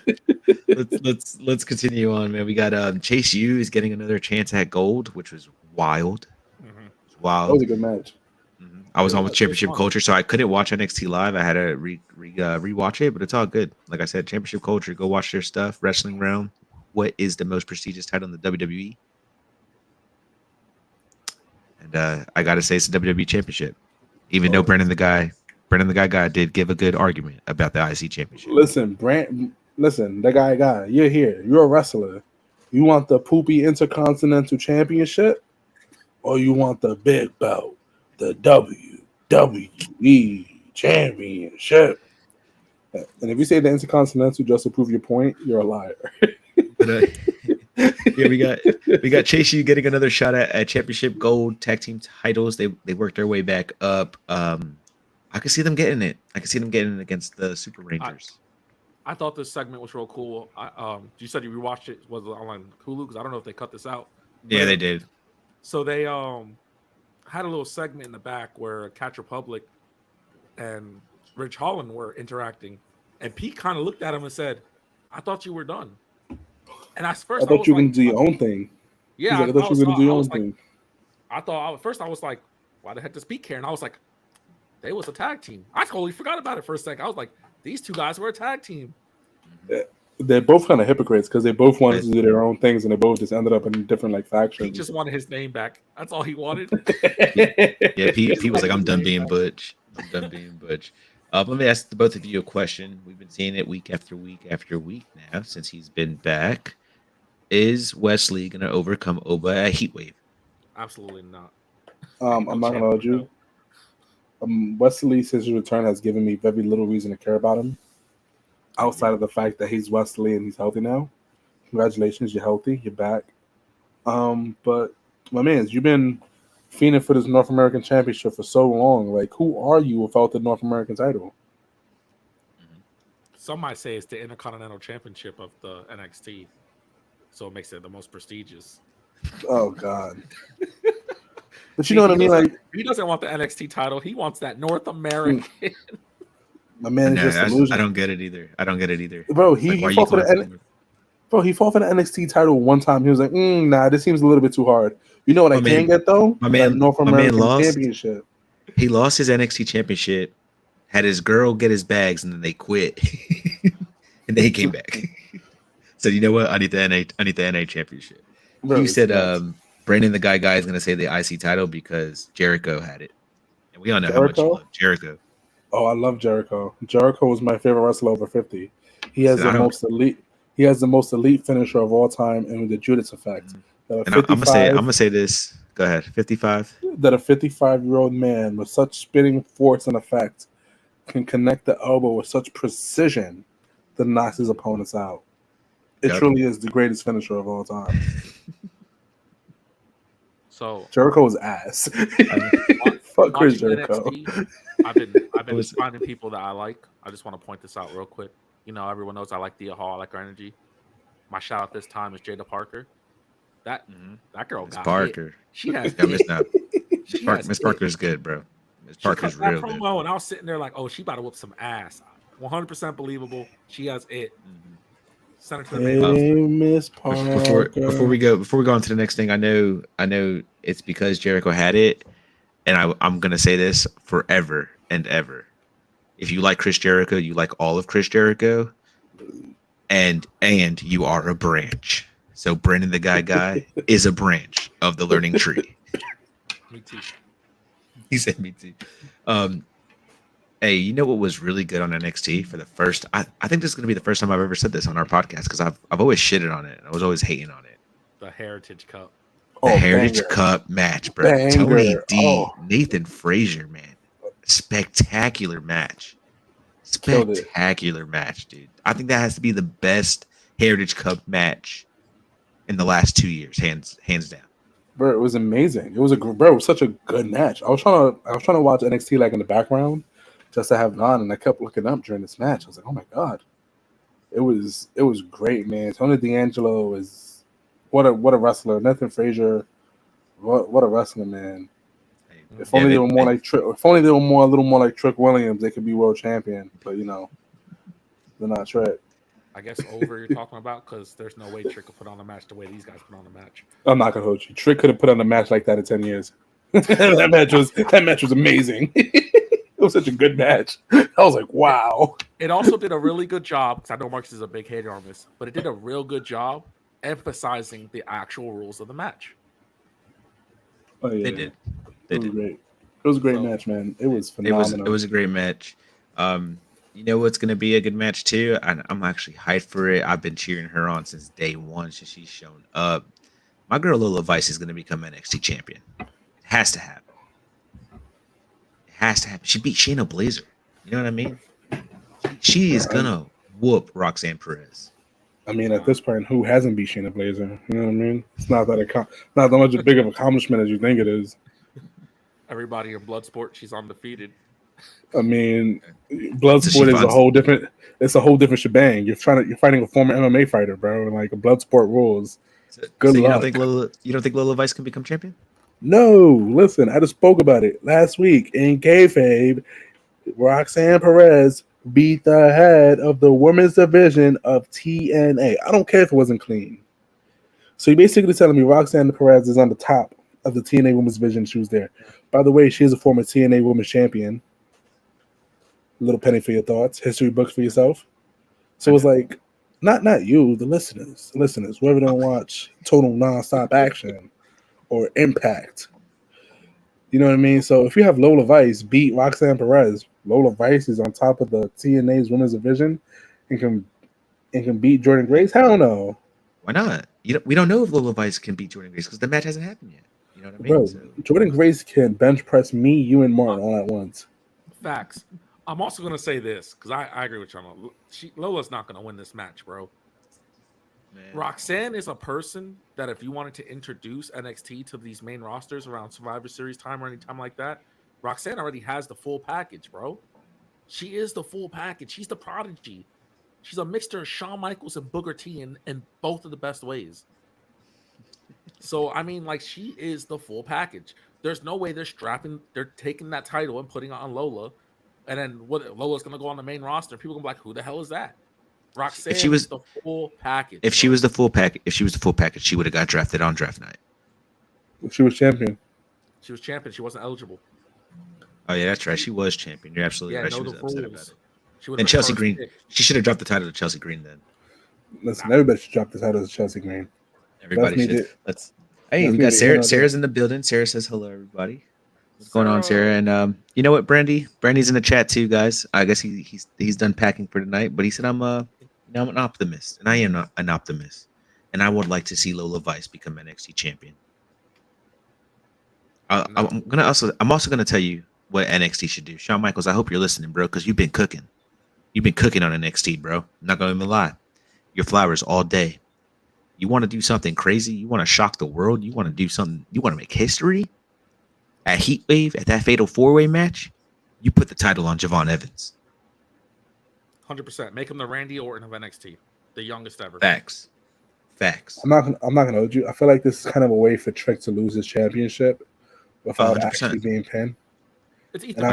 Let's continue on, man. We got Chase U is getting another chance at gold, which was wild. Mm-hmm. That was a good match. Mm-hmm. I was on with Championship Culture, so I couldn't watch NXT live. I had to rewatch it, but it's all good. Like I said, Championship Culture, go watch their stuff. Wrestling Realm. What is the most prestigious title in the WWE? And I gotta say, it's the WWE Championship. Even though Brendan the guy did give a good argument about the IC Championship. Listen, the guy, you're here. You're a wrestler. You want the poopy Intercontinental Championship, or you want the big belt, the WWE Championship? And if you say the Intercontinental just to prove your point, you're a liar. But, yeah, we got Chase U getting another shot at Championship Gold tag team titles. They worked their way back up. I can see them getting it. I can see them getting it against the Super Rangers. I thought this segment was real cool. You said you rewatched it. Was it on Hulu? Because I don't know if they cut this out. Yeah, they did. So they had a little segment in the back where Catch Republic and Rich Holland were interacting, and Pete kind of looked at him and said, "I thought you were done." And I thought you were going to do your own thing. Yeah, I thought you were going to do your own thing. I thought at first I was like, "Why the heck does Pete care?" And I was like, "They was a tag team." I totally forgot about it for a second. I was like, "These two guys were a tag team." They're both kind of hypocrites because they both wanted to do their own things, and they both just ended up in different like factions. He just wanted his name back. That's all he wanted. Yeah, Pete was like, "I'm done being Butch. I'm done being Butch." Let me ask the both of you a question. We've been seeing it week after week after week now since he's been back. Is Wesley going to overcome Oba at Heatwave? Absolutely not. I'm not gonna hold you. Wesley, since his return, has given me very little reason to care about him, outside of the fact that he's Wesley and he's healthy now. Congratulations, you're healthy, you're back. But my man, you've been fiending for this North American Championship for so long. Like, who are you without the North American title? Some might say it's the Intercontinental Championship of the NXT, so it makes it the most prestigious. Oh God. But you know what I mean? Like, he doesn't want the NXT title. He wants that North American. My man is just illusion. I don't get it either. Bro, he fought for the NXT title one time. He was like, nah, this seems a little bit too hard. You know what I can get though? My man, North American lost, Championship. He lost his NXT Championship, had his girl get his bags, and then they quit. And then he came back. So you know what? I need the NA Championship. Bro, you said Brandon the guy is gonna say the IC title because Jericho had it. And we all know how much you love Jericho. Oh, I love Jericho. Jericho was my favorite wrestler over 50. He has the most elite. He has the most elite finisher of all time, and with the Judas effect. And I'm gonna say this. Go ahead. 55. That a 55-year-old man with such spinning force and effect can connect the elbow with such precision that knocks his opponents out. It truly is the greatest finisher of all time. So Jericho's ass. Fuck Chris Jericho. NXT, I've been finding people that I like. I just want to point this out real quick. You know, everyone knows I like Thea Hall, I like her energy. My shout out this time is Jada Parker. That girl got Parker. Hit. She has Miss Parker's good, bro. Miss Parker's real good. And I was sitting there like, oh, she about to whoop some ass. 100% believable. She has it. Send her to the main Miss Parker. Before we go on to the next thing, I know it's because Jericho had it, and I'm gonna say this forever and ever. If you like Chris Jericho, you like all of Chris Jericho, and you are a branch. So Brendan the guy is a branch of the learning tree. Me too. He said me too. Hey, you know what was really good on NXT for the first? I think this is gonna be the first time I've ever said this on our podcast because I've always shitted on it. I was always hating on it. The Heritage Cup. The Heritage Cup match, bro. Banger. Tony D, Nathan Frazier, man. Spectacular match. Spectacular match, dude. I think that has to be the best Heritage Cup match in the last 2 years, hands down. Bro, it was amazing. It was such a good match. I was trying to watch NXT like in the background just to have it on, and I kept looking up during this match. I was like, oh my God. It was great, man. Tony D'Angelo is what a wrestler. Nathan Frazier, what a wrestler, man. If only they were more a little more like Trick Williams, they could be world champion. But you know, they're not Trick. I guess over you're talking about because there's no way Trick could put on a match the way these guys put on a match. I'm not gonna hold you. Trick could have put on a match like that in 10 years. that match was amazing. It was such a good match. I was like, wow. It also did a really good job because I know Markus is a big hater on this, but it did a real good job emphasizing the actual rules of the match. Oh yeah, they did. Great. It was a great match, man. It was phenomenal. It was a great match. You know what's going to be a good match too? I'm actually hyped for it. I've been cheering her on since day one since she's shown up. My girl Lola Vice is going to become NXT champion. It has to happen. It has to happen. She beat Shayna Baszler. You know what I mean? She is going to whoop Roxanne Perez. I mean, at this point, who hasn't beat Shayna Baszler? You know what I mean? It's not that much big of an accomplishment as you think it is. Everybody in Bloodsport, she's undefeated. I mean, Bloodsport is a whole different. It's a whole different shebang. You're fighting a former MMA fighter, bro. Like a Bloodsport rules. Good luck. You don't think Lola Vice can become champion? No. Listen, I just spoke about it last week in kayfabe. Roxanne Perez beat the head of the women's division of TNA. I don't care if it wasn't clean. So you're basically telling me Roxanne Perez is on the top of the TNA women's division. She was there. By the way, she is a former TNA women's champion. Little penny for your thoughts, history books for yourself. So it's like, not you, the listeners, whoever don't watch Total Nonstop Action or Impact. You know what I mean? So if you have Lola Vice beat Roxanne Perez, Lola Vice is on top of the TNA's women's division and can beat Jordan Grace? Hell no. Why not? We don't know if Lola Vice can beat Jordan Grace because the match hasn't happened yet. You know what I mean? Bro, So, Jordan Grace can bench press me, you, and Martin all at once. Facts. I'm also gonna say this because I agree with Chano. Lola's not gonna win this match, bro. man. Roxanne is a person that if you wanted to introduce NXT to these main rosters around Survivor Series time or any time like that, Roxanne already has the full package, bro. She is the full package. She's the prodigy. She's a mixture of Shawn Michaels and Booker T in both of the best ways. So, I mean, like, she is the full package. There's no way they're taking that title and putting it on Lola, and then Lola's going to go on the main roster. People going to be like, who the hell is that? Roxanne is the full package. If she was the full package, she would have got drafted on draft night. She was champion. She was champion. She wasn't eligible. Oh yeah, that's right. She was champion. You're absolutely right. Know She was the upset rules. about it. She was And the Chelsea first Green, pick. she should have dropped the title to Chelsea Green then. Listen, everybody should drop the title to Chelsea Green. Everybody That's me, should. Hey, that's we me got to Sarah. hit on Sarah's in the building. Sarah says hello, everybody. What's going on, Sarah? And you know what, Brandy? Brandy's in the chat too, guys. I guess he's done packing for tonight, but he said I'm an optimist, and I am not an optimist, and I would like to see Lola Vice become NXT champion. I'm also gonna tell you what NXT should do. Shawn Michaels, I hope you're listening, bro, because you've been cooking. You've been cooking on NXT, bro. I'm not gonna even lie. Your flowers all day. You want to do something crazy? You want to shock the world? You want to do something? You want to make history? At Heatwave, at that fatal 4-way match, you put the title on Javon Evans. 100%. Make him the Randy Orton of NXT, the youngest ever. Facts. I'm not gonna hold you. I feel like this is kind of a way for Trick to lose his championship without 100%. actually being pinned. It's Ethan. And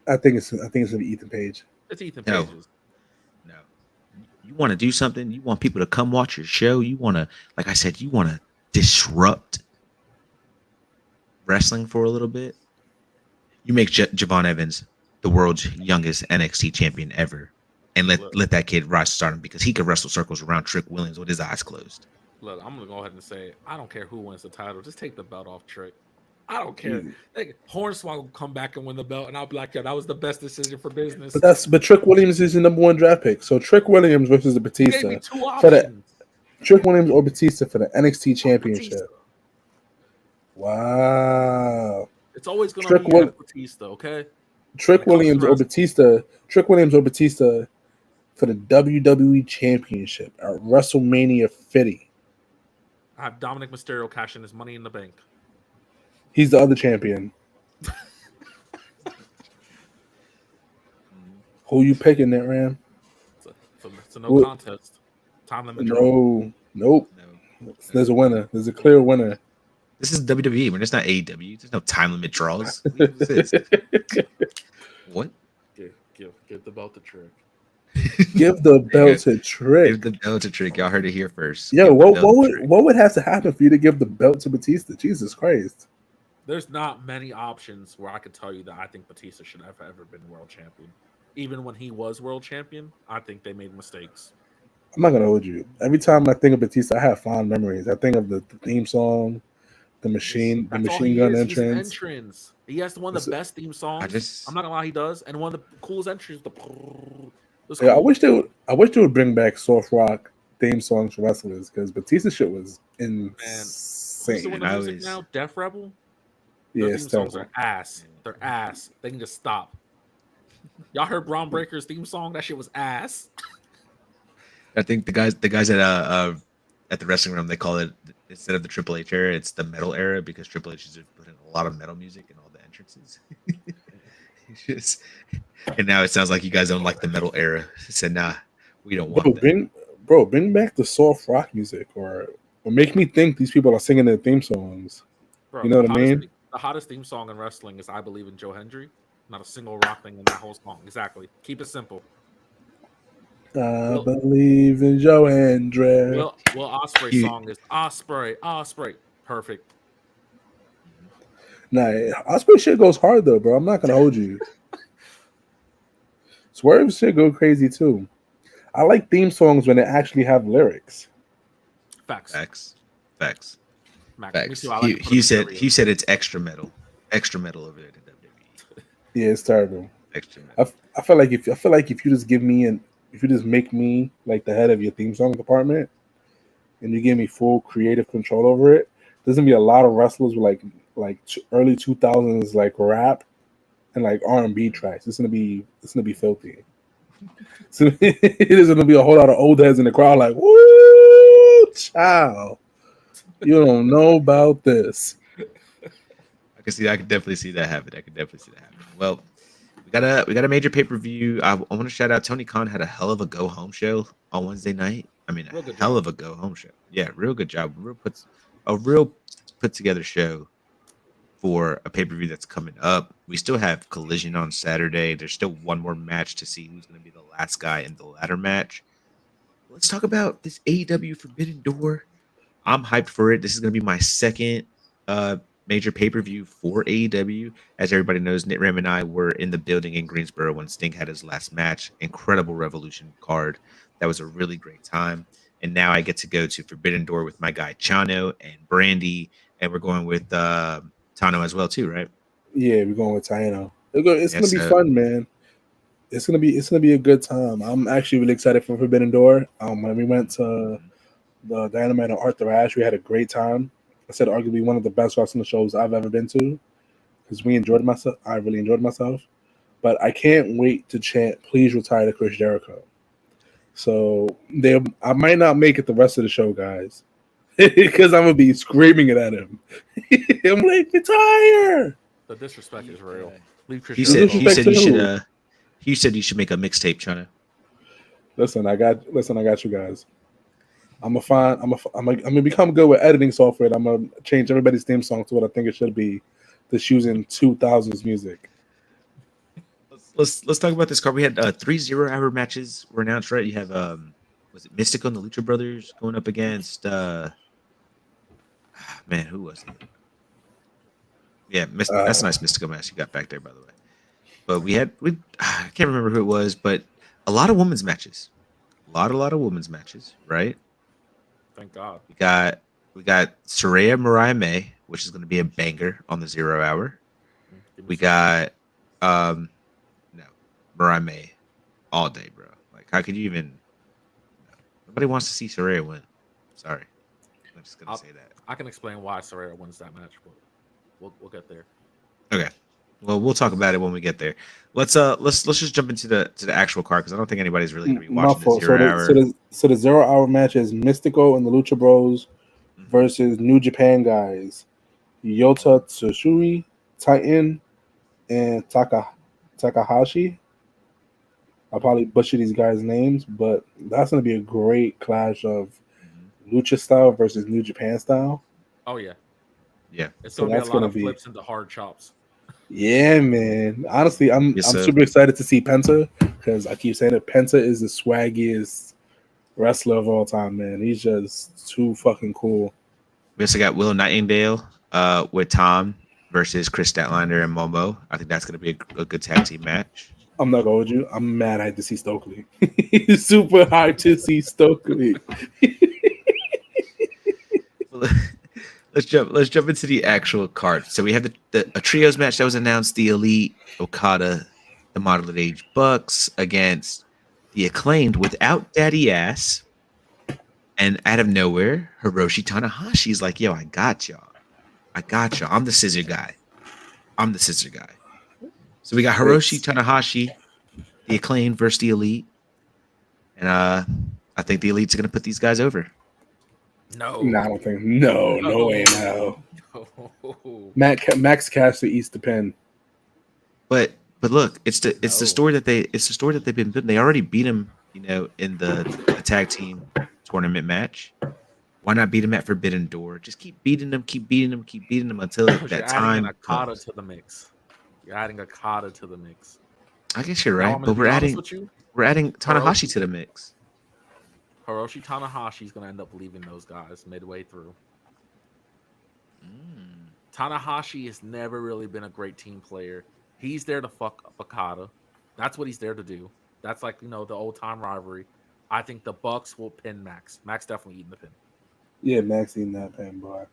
I think it's gonna be Ethan Page. It's Ethan No. Page's. No. You want to do something? You want people to come watch your show? You want to, like I said, you want to disrupt wrestling for a little bit? You make Javon Evans the world's youngest NXT champion ever, and let that kid rise to stardom because he could wrestle circles around Trick Williams with his eyes closed. Look, I'm gonna go ahead and say I don't care who wins the title. Just take the belt off Trick. I don't care. Like, Hornswoggle will come back and win the belt, and I'll be like, yeah, that was the best decision for business. But Trick Williams is the #1 draft pick. So Trick Williams versus the Batista. Gave me two options. Trick Williams or Batista for the NXT championship. Wow. It's always gonna be Batista, okay? Trick Williams or Batista for the WWE championship at WrestleMania 50. I have Dominic Mysterio cashing his money in the bank. He's the other champion. Who you picking, that Ram? It's a no contest. Time limit. Nope. No. There's a winner. There's a clear winner. This is WWE, man. It's not AEW. There's no time limit draws. What? Give the belt to Trick. Give the belt to Trick. Give the belt to Trick. Y'all heard it here first. Yo, what would have to happen for you to give the belt to Batista? Jesus Christ. There's not many options where I could tell you that I think Batista should have ever been world champion. Even when he was world champion, I think they made mistakes. I'm not gonna hold you. Every time I think of Batista, I have fond memories. I think of the theme song, the machine gun entrance. He has one of the best theme songs. I'm not gonna lie, he does, and one of the coolest entries. Cool. I wish they would bring back soft rock theme songs for wrestlers because Batista shit was insane. Now, Def Rebel. Yeah, theme songs are ass. They're ass. They can just stop. Y'all heard Braun Breaker's theme song? That shit was ass. I think the guys at the wrestling room, they call it, instead of the Triple H era, it's the metal era because Triple H has put in a lot of metal music in all the entrances. And now it sounds like you guys don't like the metal era. So nah, we don't want that. Bring back the soft rock music or make me think these people are singing their theme songs. Bro, you know what I mean? The hottest theme song in wrestling is I Believe in Joe Hendry. Not a single rock thing in that whole song. Exactly. Keep it simple. I believe in Joe Hendry. Will Ospreay song is Ospreay. Perfect. Nah, Ospreay shit goes hard though, bro. I'm not gonna hold you. Swerve shit go crazy too. I like theme songs when they actually have lyrics. Facts. He said it's extra metal over there in WWE. Yeah, it's terrible. Extra metal. I feel like if you just give me if you just make me like the head of your theme song department, and you give me full creative control over it, there's gonna be a lot of wrestlers with early 2000s like rap and like R&B tracks. It's gonna be filthy. So there's gonna be a whole lot of old heads in the crowd like, woo, child, you don't know about this. I could definitely see that happen. Well, we got a major pay-per-view. I want to shout out Tony Khan had a hell of a go home show on Wednesday night. I mean, Real good hell job. of a go home show. Yeah, real good job. A real put together show for a pay-per-view that's coming up. We still have Collision on Saturday. There's still one more match to see who's going to be the last guy in the ladder match. Let's talk about this AEW Forbidden Door. I'm hyped for it. This is going to be my second major pay-per-view for AEW. As everybody knows, Nitram and I were in the building in Greensboro when Sting had his last match. Incredible Revolution card. That was a really great time. And now I get to go to Forbidden Door with my guy Chano and Brandy, and we're going with Tano as well too, right? Yeah, we're going with Chano. It's Yeah, gonna be so- fun, man. It's gonna be a good time. I'm actually really excited for Forbidden Door. When we went to the Dynamite and Arthur Ashe, we had a great time. I said arguably one of the best wrestling shows I've ever been to because we enjoyed myself. I really enjoyed myself. But I can't wait to chant "Please retire" to Chris Jericho. So I might not make it the rest of the show, guys, because I'm gonna be screaming it at him. I'm like, retire! The disrespect is real. Leave Chris He Jericho said alone. you should he said you should make a mixtape, Chano. Listen, I got you guys. I'm gonna become good with editing software. I'm gonna change everybody's theme song to what I think it should be, that's using 2000s music. Let's talk about this card. We had 3 0-hour matches were announced, right? You have was it Mystico and the Lucha Brothers going up against man, who was it? Yeah, that's a nice Mystico match you got back there, by the way. But I can't remember who it was, but a lot of women's matches. A lot of women's matches, right? Thank God. We got Saraya Mariah May, which is going to be a banger on the 0 hour. We got Mariah May all day, bro. Like, how could you even? Nobody wants to see Saraya win. Sorry, I'm just gonna say that. I can explain why Saraya wins that match, but we'll get there. Okay. Well, we'll talk about it when we get there. Let's just jump into the actual card because I don't think anybody's really gonna be watching the 0 hour. So the 0 hour match is Mystico and the Lucha Bros versus New Japan guys, Yota Tsutsui, Titan, and Takahashi. I'll probably butcher these guys' names, but that's going to be a great clash of Lucha style versus New Japan style. Oh yeah, yeah. It's going to be a lot of flips into hard chops. Yeah, man. Honestly, I'm super excited to see Penta because I keep saying it. Penta is the swaggiest wrestler of all time, man. He's just too fucking cool. We also got Will Nightingale with Tom versus Chris Statlander and Momo. I think that's going to be a good tag team match. I'm not going with you. I'm mad hyped to see Stokely. He's super hyped to see Stokely. Let's jump into the actual card. So we have a trios match that was announced: the Elite, Okada, the Modern Age Bucks against the Acclaimed without Daddy Ass. And out of nowhere, Hiroshi Tanahashi's like, "Yo, I got y'all. I'm the scissor guy. So we got Hiroshi Tanahashi, the Acclaimed versus the Elite, and I think the Elite's gonna put these guys over. No, I don't think. No way, no. Max Caster eats the pen. But look, it's the story that they've been building. They already beat him, in the tag team tournament match. Why not beat him at Forbidden Door? Just keep beating them until that time comes. To the mix. You're adding Okada to the mix. I guess you're right, but we're adding Tanahashi to the mix. Hiroshi Tanahashi is going to end up leaving those guys midway through. Tanahashi has never really been a great team player. He's there to fuck up Okada. That's what he's there to do. That's like, the old time rivalry. I think the Bucks will pin Max. Max definitely eating the pin. Yeah, Max eating that pin, boy.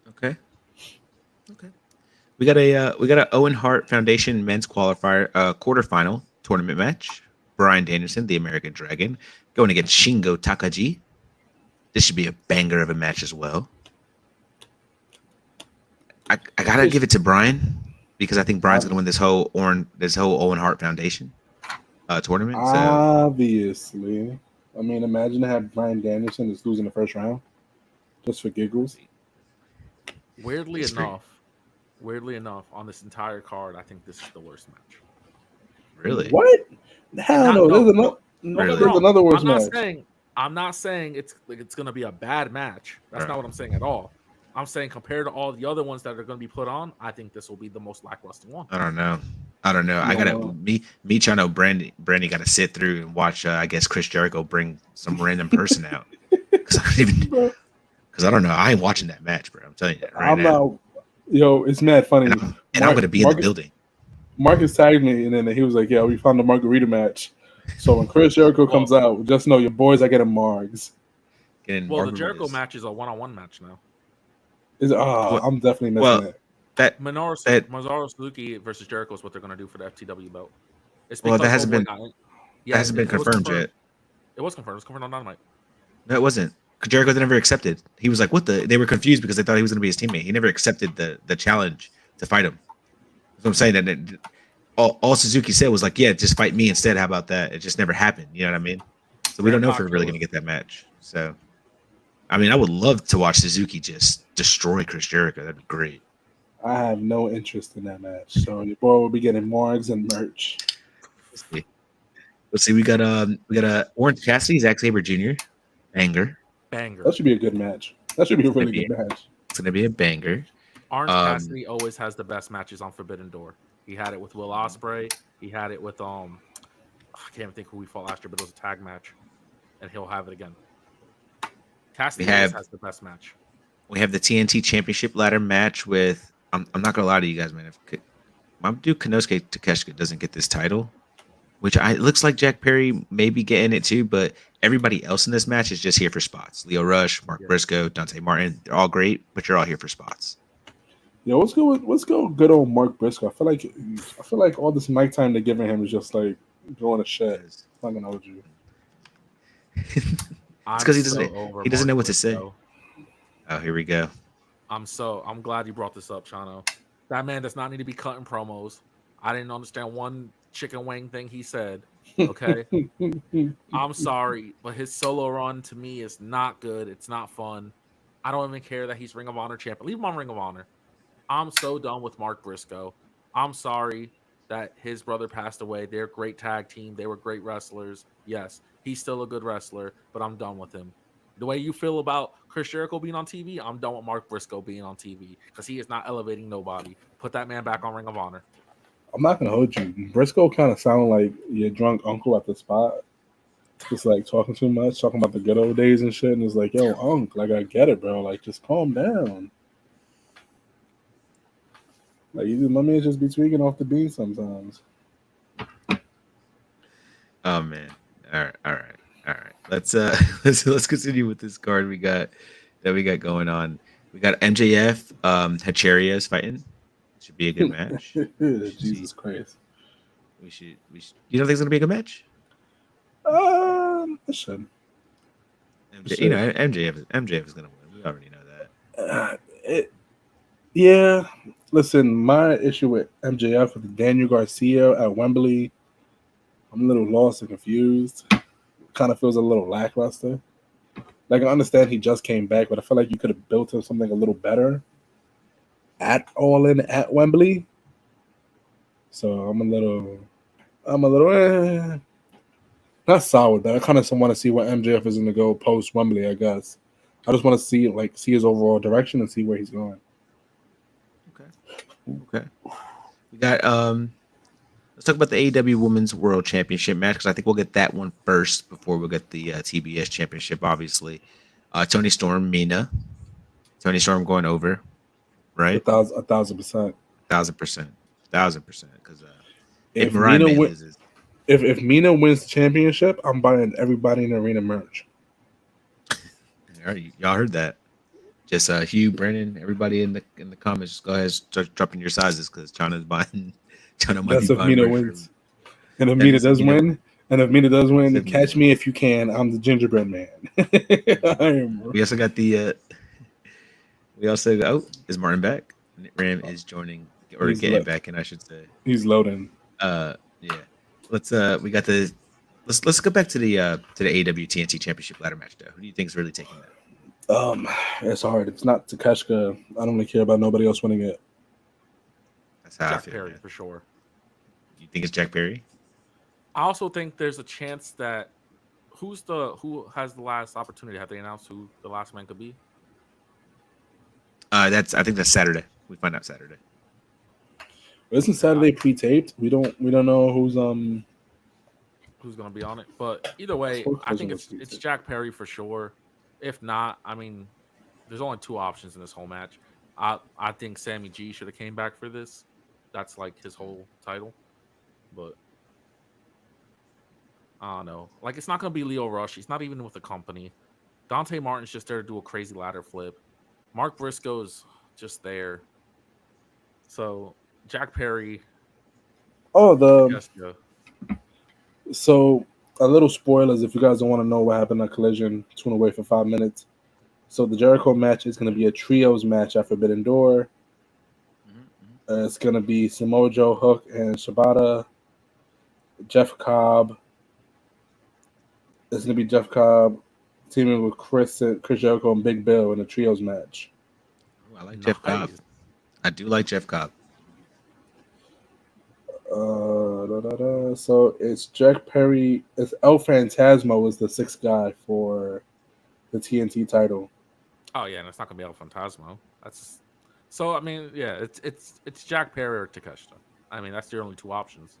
Okay. We got a Owen Hart Foundation men's qualifier quarterfinal tournament match. Brian Danielson, the American Dragon, going against Shingo Takagi. This should be a banger of a match as well. I gotta give it to Brian because I think Brian's gonna win this whole Owen Hart Foundation tournament. So obviously, I mean, imagine to have Brian Danielson just losing the first round just for giggles. Weirdly enough, on this entire card, I think this is the worst match. Really? What? Hell no. There's another worst match. I'm not saying it's gonna be a bad match. That's not what I'm saying at all. I'm saying compared to all the other ones that are going to be put on, I think this will be the most lackluster one. I don't know. I gotta Chano, Brandy got to sit through and watch. I guess Chris Jericho bring some random person out because I don't know. I ain't watching that match, bro. I'm telling you that right now. Yo, it's mad funny. And I'm gonna be in the building. Markus tagged me, and then he was like, "Yeah, we found the margarita match." So when Chris Jericho comes out, just know your boys are getting margs. The Jericho match is a one-on-one match now. I'm definitely missing that. Minoru Suzuki versus Jericho is what they're going to do for the FTW belt. That hasn't been confirmed yet. It was confirmed. It was confirmed on Dynamite. No, it wasn't. Jericho never accepted. He was like, "What the?" They were confused because they thought he was going to be his teammate. He never accepted the challenge to fight him. That's what I'm saying. That all Suzuki said was like, "Yeah, just fight me instead." How about that? It just never happened. You know what I mean? So we don't know if we're really going to get that match. So, I mean, I would love to watch Suzuki just destroy Chris Jericho. That'd be great. I have no interest in that match. So your boy will be getting margs and merch. Let's see. We got Orange Cassidy, Zack Sabre Jr. Banger. That should be a good match. That should be a really good match. It's gonna be a banger. Orange Cassidy always has the best matches on Forbidden Door. He had it with Will Ospreay. He had it with I can't even think who we fought last year, but it was a tag match, and he'll have it again. Cassidy always has the best match. We have the TNT Championship ladder match with. I'm not gonna lie to you guys, man. If my dude Konosuke Takeshita doesn't get this title, it looks like Jack Perry may be getting it too, but everybody else in this match is just here for spots. Leo Rush, Mark Briscoe, Dante Martin, they're all great, but you're all here for spots. Yeah, let's go good old Mark Briscoe. I feel like all this mic time they're giving him is just like going to shit. I'm not gonna hold you. It's because he doesn't know what to say. Oh, here we go. I'm glad you brought this up, Chano. That man does not need to be cutting promos. I didn't understand one chicken wing thing he said. Okay. I'm sorry, but his solo run to me is not good. It's not fun. I don't even care that he's Ring of Honor champion. Leave him on Ring of Honor. I'm so done with Mark Briscoe. I'm sorry that his brother passed away. They're a great tag team. They were great wrestlers. Yes, he's still a good wrestler, but I'm done with him. The way you feel about Chris Jericho being on TV, I'm done with Mark Briscoe being on TV because he is not elevating nobody. Put that man back on Ring of Honor. I'm not gonna hold you. Briscoe kind of sounded like your drunk uncle at the spot, just like talking too much, talking about the good old days and shit. And it's like, yo, Unc, like I get it, bro. Like just calm down. Like my man just be tweaking off the beat sometimes. Oh man! All right. Let's continue with this card we got going on. We got MJF, Hacharias fighting. Should be a good match. Jesus Christ. We should. You don't think it's gonna be a good match? It should. MJF is gonna win. We already know that. Yeah. Listen, my issue with MJF with Daniel Garcia at Wembley, I'm a little lost and confused. Kind of feels a little lackluster. Like I understand he just came back, but I feel like you could have built him something a little better at All In at Wembley. So I'm a little not sour though. I kind of want to see what MJF is going to go post Wembley. I guess I just want to see his overall direction and see where he's going. Okay. We got let's talk about the AEW Women's World Championship match because I think we'll get that one first before we'll get the TBS Championship. Obviously, Toni Storm, Mina. Toni Storm going over, right? 1,000%. 1,000%. Because if Mina wins the championship, I'm buying everybody in the arena merch. All right, y'all heard that. Just Hugh, Brennan, everybody in the comments, just go ahead and start dropping your sizes because Chana's buying. Chana might That's be if buying Mina merch wins. And if That Mina is does Mina. win, Mina catch me if you can. I'm the gingerbread man. I am. We also got the. Is Martin back? Nitram is joining or He's getting lit. back in, I should say. He's loading. Yeah. We got the. Let's go back to the AEW TNT Championship ladder match though. Who do you think is really taking that? It's hard. It's not Takeshka. I don't really care about nobody else winning it. That's how I Jack feel. Perry Man. for sure. You think it's Jack Perry? I also think there's a chance that who has the last opportunity? Have they announced who the last man could be? I think that's Saturday. We find out Saturday. Isn't Saturday pre-taped? We don't know who's going to be on it. But either way, I think it's Jack Perry for sure. If not, I mean, there's only two options in this whole match. I think Sammy G should have came back for this. That's like his whole title. But I don't know. Like, it's not going to be Leo Rush. He's not even with the company. Dante Martin's just there to do a crazy ladder flip. Mark Briscoe's just there. So, Jack Perry. So, a little spoilers if you guys don't want to know what happened at Collision. Tune away for 5 minutes. So, the Jericho match is going to be a trios match at Forbidden Door. It's going to be Samoa Joe, Hook, and Shibata. Jeff Cobb. It's going to be Jeff Cobb teaming with Chris Jericho and Big Bill in a trios match. I like Jeff Cobb. I do like Jeff Cobb. So it's Jack Perry. It's El Phantasmo is the sixth guy for the TNT title. Oh yeah, and it's not gonna be El Phantasmo. That's so. I mean, yeah, it's Jack Perry or Takeshita. I mean, that's your only two options.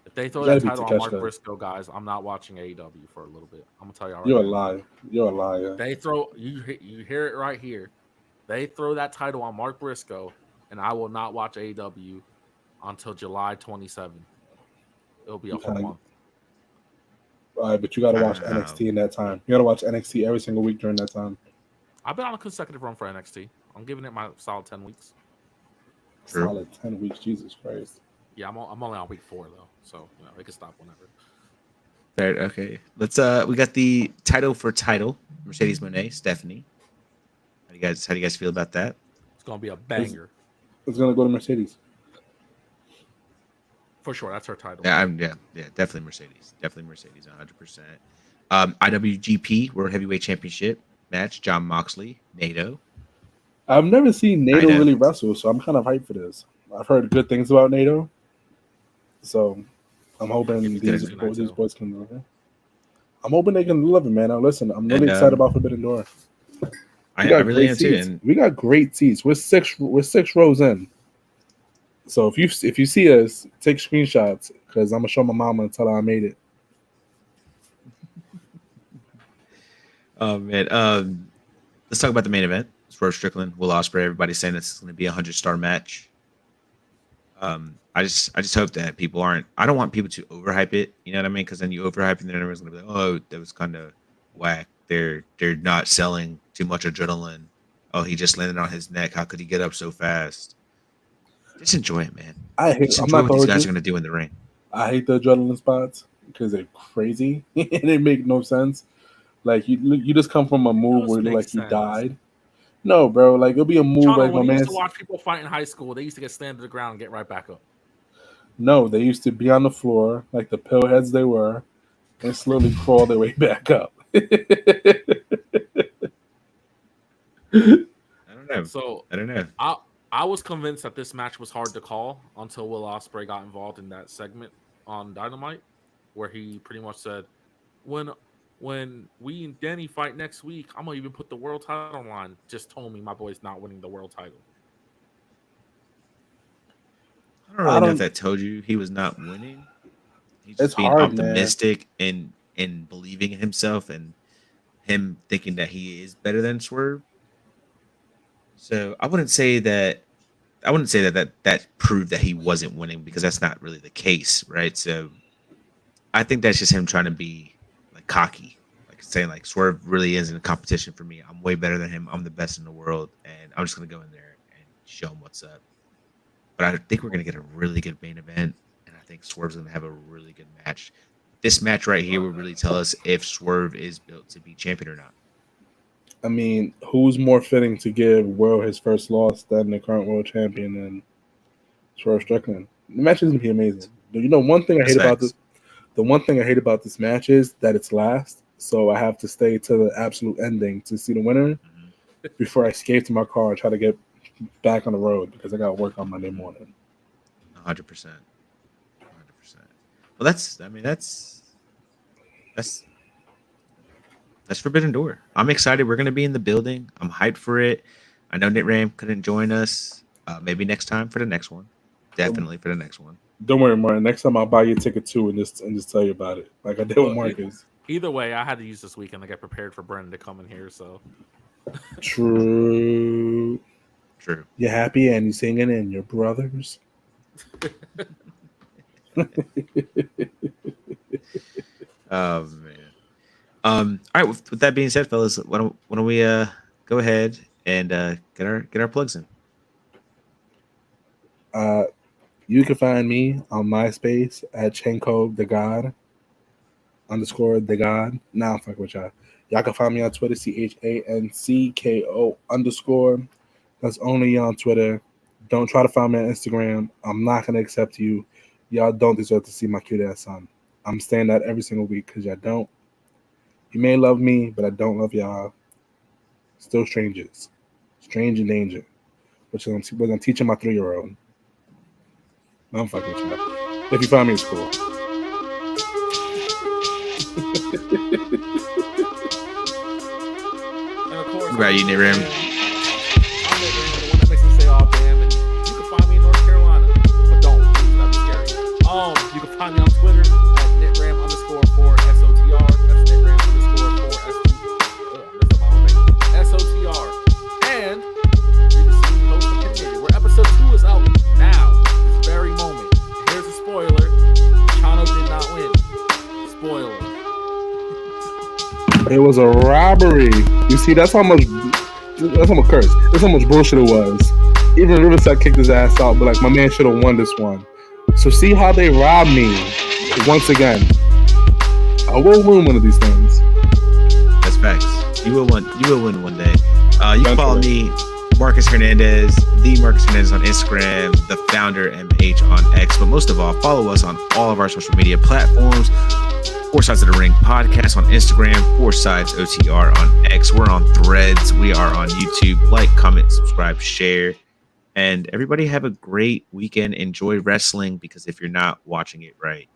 If they throw that title on Mark Briscoe, guys, I'm not watching AEW for a little bit. I'm gonna tell y'all. You're a liar. You're a liar. They throw you hear it right here. They throw that title on Mark Briscoe, and I will not watch AEW until July 27th. It'll be a whole month. All right, but you got to watch NXT in that time. You got to watch NXT every single week during that time. I've been on a consecutive run for NXT. I'm giving it my solid 10 weeks. True. Solid 10 weeks, Jesus Christ. Yeah, I'm only on week 4 though, so they can stop whenever. Fair, okay. Let's we got the title for title. Mercedes Moné, Stephanie. How do you guys feel about that? It's gonna be a banger. It's gonna go to Mercedes. For sure, that's her title. Yeah, definitely Mercedes. Definitely Mercedes, 100%. IWGP World Heavyweight Championship match, Jon Moxley, Naito. I've never seen Naito really wrestle, so I'm kind of hyped for this. I've heard good things about Naito, so I'm hoping these boys can deliver. I'm hoping they can deliver, man. Now, listen, I'm really excited about Forbidden Door. I really am too. And we got great seats. We're six rows in. So if you see us, take screenshots because I'm gonna show my mama and tell her I made it. Oh man, let's talk about the main event. It's Swerve Strickland, Will Ospreay. Everybody's saying this is going to be a 100-star match. I just hope that people aren't. I don't want people to overhype it. You know what I mean? Because then you overhype it, and then everyone's gonna be like, "Oh, that was kind of whack." They're not selling too much adrenaline. Oh, he just landed on his neck. How could he get up so fast? Just enjoy it, man. I'm not what these guys are gonna do in the ring. I hate the adrenaline spots because they're crazy and they make no sense. Like you just come from a move where like you died. No, bro. Like it'll be a move Chano, like when my man used to watch people fight in high school, they used to get slammed to the ground and get right back up. No, they used to be on the floor like the pillheads they were, and slowly crawl their way back up. I don't know. So I don't know. I was convinced that this match was hard to call until Will Ospreay got involved in that segment on Dynamite, where he pretty much said, "When we and Danny fight next week, I'm gonna even put the world title on line." Just told me my boy's not winning the world title. I don't really know if that told you he was not winning. He's just being optimistic and believing in himself and him thinking that he is better than Swerve. So I wouldn't say that proved that he wasn't winning because that's not really the case, right? So I think that's just him trying to be like cocky, like saying like Swerve really is in a competition for me. I'm way better than him. I'm the best in the world, and I'm just gonna go in there and show him what's up. But I think we're gonna get a really good main event, and I think Swerve's gonna have a really good match. This match right here will really tell us if Swerve is built to be champion or not. I mean, who's more fitting to give Will his first loss than the current world champion and Swerve Strickland? The match is gonna be amazing. You know, one thing I hate about this. The one thing I hate about this match is that it's last, so I have to stay to the absolute ending to see the winner before I escape to my car and try to get back on the road because I got to work on Monday morning. 100%. Well, that's Forbidden Door. I'm excited. We're gonna be in the building. I'm hyped for it. I know Nitram couldn't join us. Maybe next time for the next one. Definitely for the next one. Don't worry, Martin. Next time I'll buy you a ticket too and just tell you about it, like I did with Markus. Either way, I had to use this weekend to get prepared for Brendan to come in here. So true. You're happy and you're singing and your brothers. Oh man. All right. With that being said, fellas, why don't we go ahead and get our plugs in. You can find me on MySpace at Chenko the God _ the God. Nah, I'm fucking with y'all. Y'all can find me on Twitter, CHANCKO_. That's only on Twitter. Don't try to find me on Instagram. I'm not gonna accept you. Y'all don't deserve to see my cute ass son. I'm saying that every single week because y'all don't. You may love me, but I don't love y'all. Still strangers. Strange in danger. Which I'm teaching my 3-year-old. I'm fucking with you. If you find me, it's cool. And of course, Right, you Nitram. I'm Nitram, the one that makes me say, "Oh damn!" And you can find me in North Carolina, but don't. Please, that'd be scary. You can find me on Twitter at Nitram_4SOTR. That's Nitram_4SOTR. And you can see me host Opinionated, where episode 2 is out now. This very moment. Here's a spoiler. Chano did not win. Spoiler. It was a robbery. You see, that's how much curse. That's how much bullshit it was. Even Riverside kicked his ass out, but like my man should have won this one. So see how they robbed me once again. I will win one of these things. That's facts. You will win one day. You can follow me, Markus Hernandez, the Markus Hernandez on Instagram, the founder MH on X. But most of all, follow us on all of our social media platforms. 4 Sides of the Ring podcast on Instagram, 4 Sides OTR on X. We're on Threads. We are on YouTube. Like, comment, subscribe, share. And everybody have a great weekend. Enjoy wrestling, because if you're not watching it right,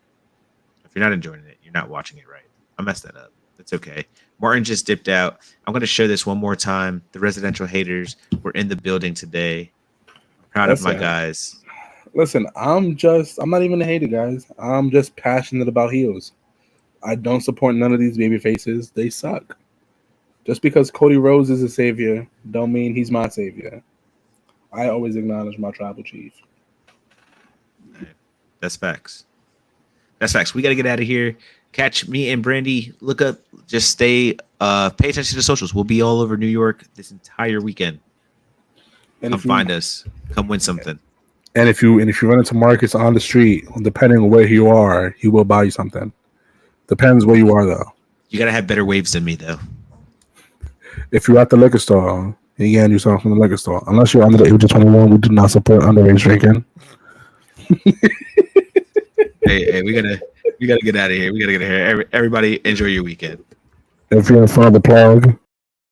if you're not enjoying it, you're not watching it right. I messed that up. It's okay. Martin just dipped out. I'm going to show this one more time. The residential haters were in the building today. Proud of my guys. Listen, I'm not even a hater, guys. I'm just passionate about heels. I don't support none of these baby faces. They suck. Just because Cody Rhodes is a savior don't mean he's my savior. I always acknowledge my tribal chief. That's facts. That's facts. We got to get out of here. Catch me and Brandy. Look up. Just stay. Pay attention to the socials. We'll be all over New York this entire weekend. And come find us. Come win something. And if you run into Markus on the street, depending on where you are, he will buy you something. Depends where you are, though. You gotta have better waves than me, though. If you're at the liquor store, you can do something from the liquor store. Unless you're under the age of 21, we do not support underage drinking. hey, we gotta get out of here. We gotta get out of here. Everybody, enjoy your weekend. If you're in front of the plug,